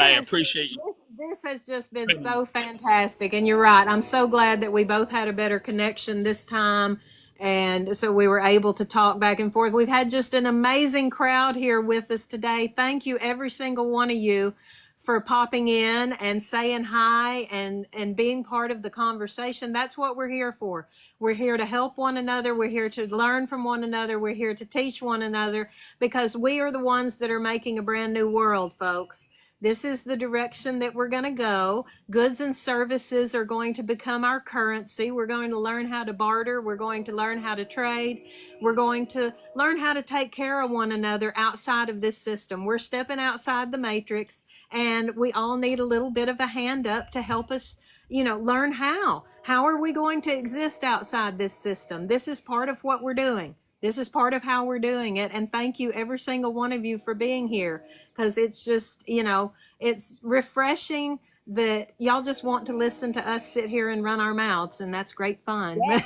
I appreciate you. This has just been so fantastic. And you're right. I'm so glad that we both had a better connection this time. And so we were able to talk back and forth. We've had just an amazing crowd here with us today. Thank you, every single one of you, for popping in and saying hi and being part of the conversation. That's what we're here for. We're here to help one another. We're here to learn from one another. We're here to teach one another, because we are the ones that are making a brand new world, folks. This is the direction that we're going to go. Goods and services are going to become our currency. We're going to learn how to barter. We're going to learn how to trade. We're going to learn how to take care of one another outside of this system. We're stepping outside the matrix, and we all need a little bit of a hand up to help us, learn how. How are we going to exist outside this system? This is part of what we're doing. This is part of how we're doing it. And thank you, every single one of you, for being here, because it's just, it's refreshing that y'all just want to listen to us sit here and run our mouths, and that's great fun. Yeah.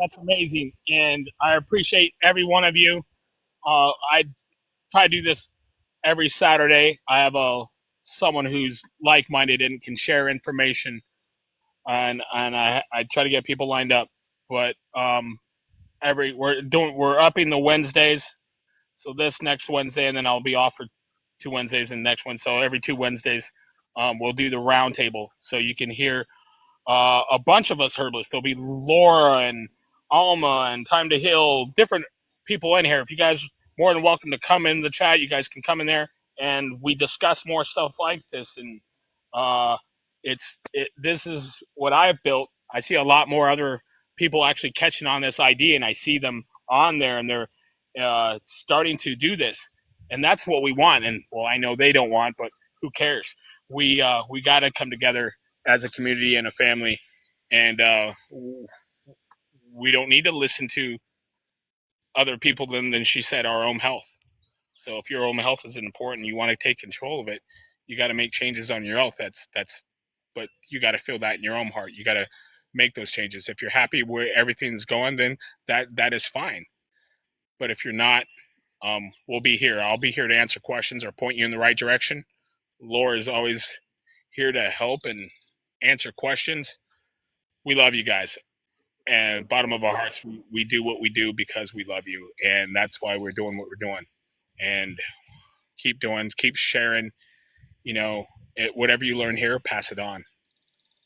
That's amazing. And I appreciate every one of you. I try to do this every Saturday. I have someone who's like-minded and can share information, and I try to get people lined up. But we're upping the Wednesdays, so this next Wednesday, and then I'll be off for 2 Wednesdays and next one. So every 2 Wednesdays, we'll do the round table, so you can hear a bunch of us herbalists. There'll be Laura and Alma and Time to Heal, different people in here. If you guys more than welcome to come in the chat, you guys can come in there and we discuss more stuff like this. And this is what I've built. I see a lot more other people actually catching on this idea, and I see them on there, and they're starting to do this, and that's what we want. And well, I know they don't want, but who cares? We got to come together as a community and a family, and we don't need to listen to other people than she said, our own health. So if your own health is important, you want to take control of it, you got to make changes on your health. But you got to feel that in your own heart. You got to make those changes. If you're happy where everything's going, then that is fine. But if you're not, we'll be here. I'll be here to answer questions or point you in the right direction. Laura is always here to help and answer questions. We love you guys. And bottom of our hearts, we do what we do because we love you. And that's why we're doing what we're doing. And keep sharing, whatever you learn here, pass it on.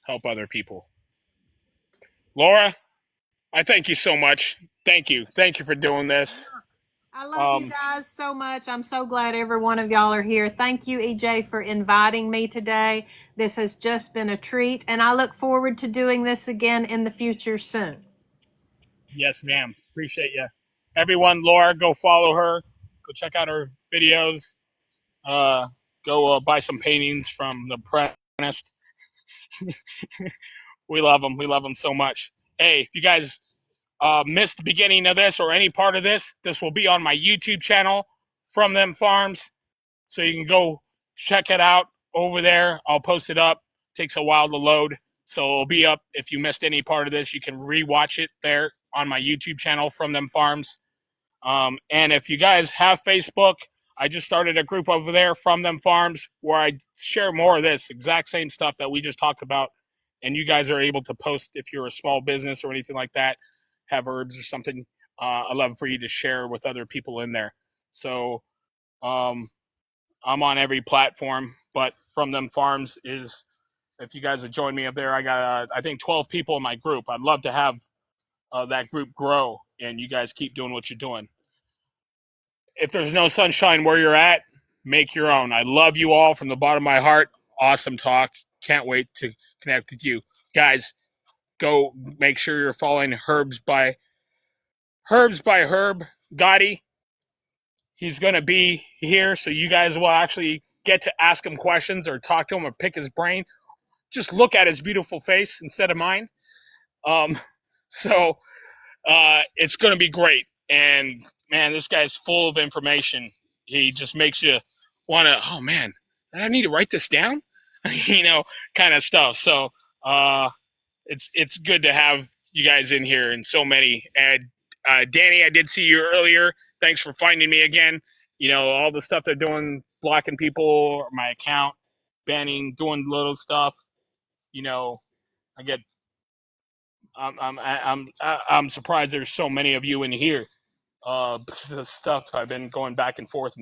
Help other people. Laura, I thank you so much. Thank you. Thank you for doing this. I love you guys so much. I'm so glad every one of y'all are here. Thank you, EJ, for inviting me today. This has just been a treat, and I look forward to doing this again in the future soon. Yes, ma'am. Appreciate you. Everyone, Laura, go follow her. Go check out her videos. Go buy some paintings from The Apprentice. We love them. We love them so much. Hey, if you guys missed the beginning of this or any part of this, this will be on my YouTube channel, From Them Farms. So you can go check it out over there. I'll post it up. It takes a while to load. So it'll be up. If you missed any part of this, you can rewatch it there on my YouTube channel, From Them Farms. And if you guys have Facebook, I just started a group over there, From Them Farms, where I share more of this exact same stuff that we just talked about. And you guys are able to post if you're a small business or anything like that, have herbs or something. I'd love for you to share with other people in there. So I'm on every platform, but From Them Farms is, if you guys would join me up there, I got, I think, 12 people in my group. I'd love to have that group grow, and you guys keep doing what you're doing. If there's no sunshine where you're at, make your own. I love you all from the bottom of my heart. Awesome talk. Can't wait to connect with you. Guys, go make sure you're following Herbs by Herb Gotti. He's going to be here, so you guys will actually get to ask him questions or talk to him or pick his brain. Just look at his beautiful face instead of mine. So it's going to be great. And, man, this guy's full of information. He just makes you want to, oh, man, I need to write this down? Kind of stuff. So it's good to have you guys in here, and so many. And Danny, I did see you earlier. Thanks for finding me again. All the stuff they're doing, blocking people, my account, banning, doing little stuff. I'm surprised there's so many of you in here. Because of the stuff I've been going back and forth,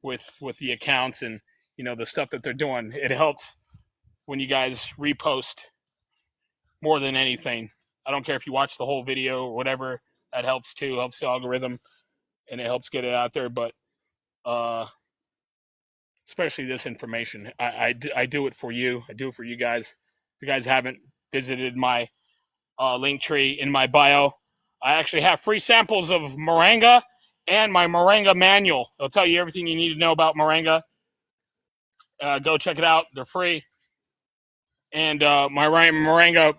with the accounts and the stuff that they're doing. It helps when you guys repost more than anything. I don't care if you watch the whole video or whatever. That helps too. Helps the algorithm, and it helps get it out there. But especially this information, I do it for you. I do it for you guys. If you guys haven't visited my link tree in my bio, I actually have free samples of Moringa and my Moringa manual. It'll tell you everything you need to know about Moringa. Go check it out. They're free. And my Moringa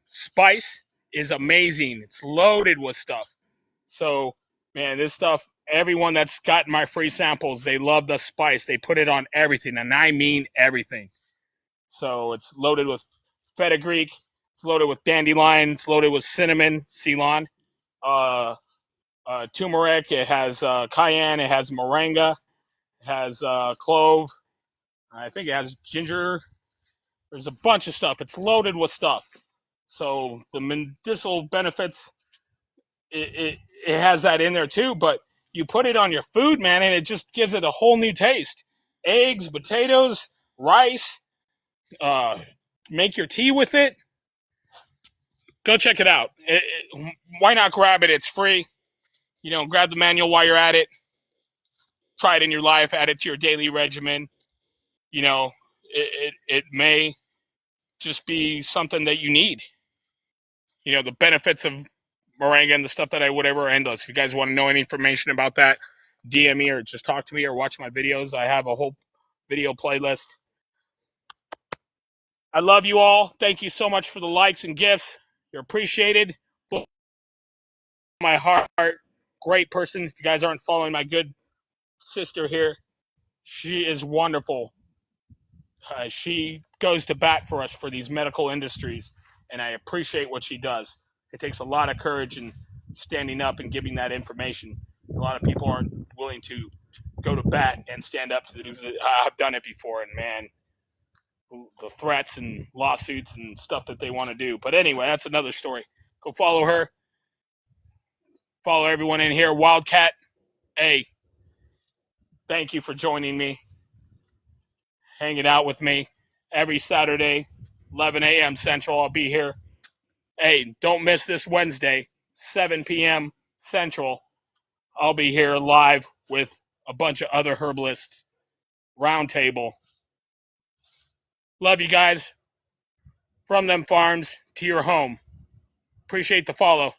spice is amazing. It's loaded with stuff. So, man, this stuff, everyone that's gotten my free samples, they love the spice. They put it on everything, and I mean everything. So it's loaded with fenugreek. It's loaded with dandelion. It's loaded with cinnamon, Ceylon, turmeric. It has cayenne. It has moringa. It has clove. I think it has ginger. There's a bunch of stuff. It's loaded with stuff. So the medicinal benefits, it has that in there too. But you put it on your food, man, and it just gives it a whole new taste. Eggs, potatoes, rice. Make your tea with it. Go check it out. Why not grab it? It's free. Grab the manual while you're at it. Try it in your life. Add it to your daily regimen. It may just be something that you need. The benefits of moringa and the stuff that I would ever endless. If you guys want to know any information about that, DM me or just talk to me or watch my videos. I have a whole video playlist. I love you all. Thank you so much for the likes and gifts. You're appreciated. My heart. Great person. If you guys aren't following my good sister here, she is wonderful. She goes to bat for us for these medical industries, and I appreciate what she does. It takes a lot of courage and standing up and giving that information. A lot of people aren't willing to go to bat and stand up to the news. I've done it before, and man, the threats and lawsuits and stuff that they want to do. But anyway, that's another story. Go follow her. Follow everyone in here. Wildcat, hey, thank you for joining me, hanging out with me every Saturday, 11 a.m. Central. I'll be here. Hey, don't miss this Wednesday, 7 p.m. Central. I'll be here live with a bunch of other herbalists. Roundtable. Love you guys. From them farms to your home. Appreciate the follow.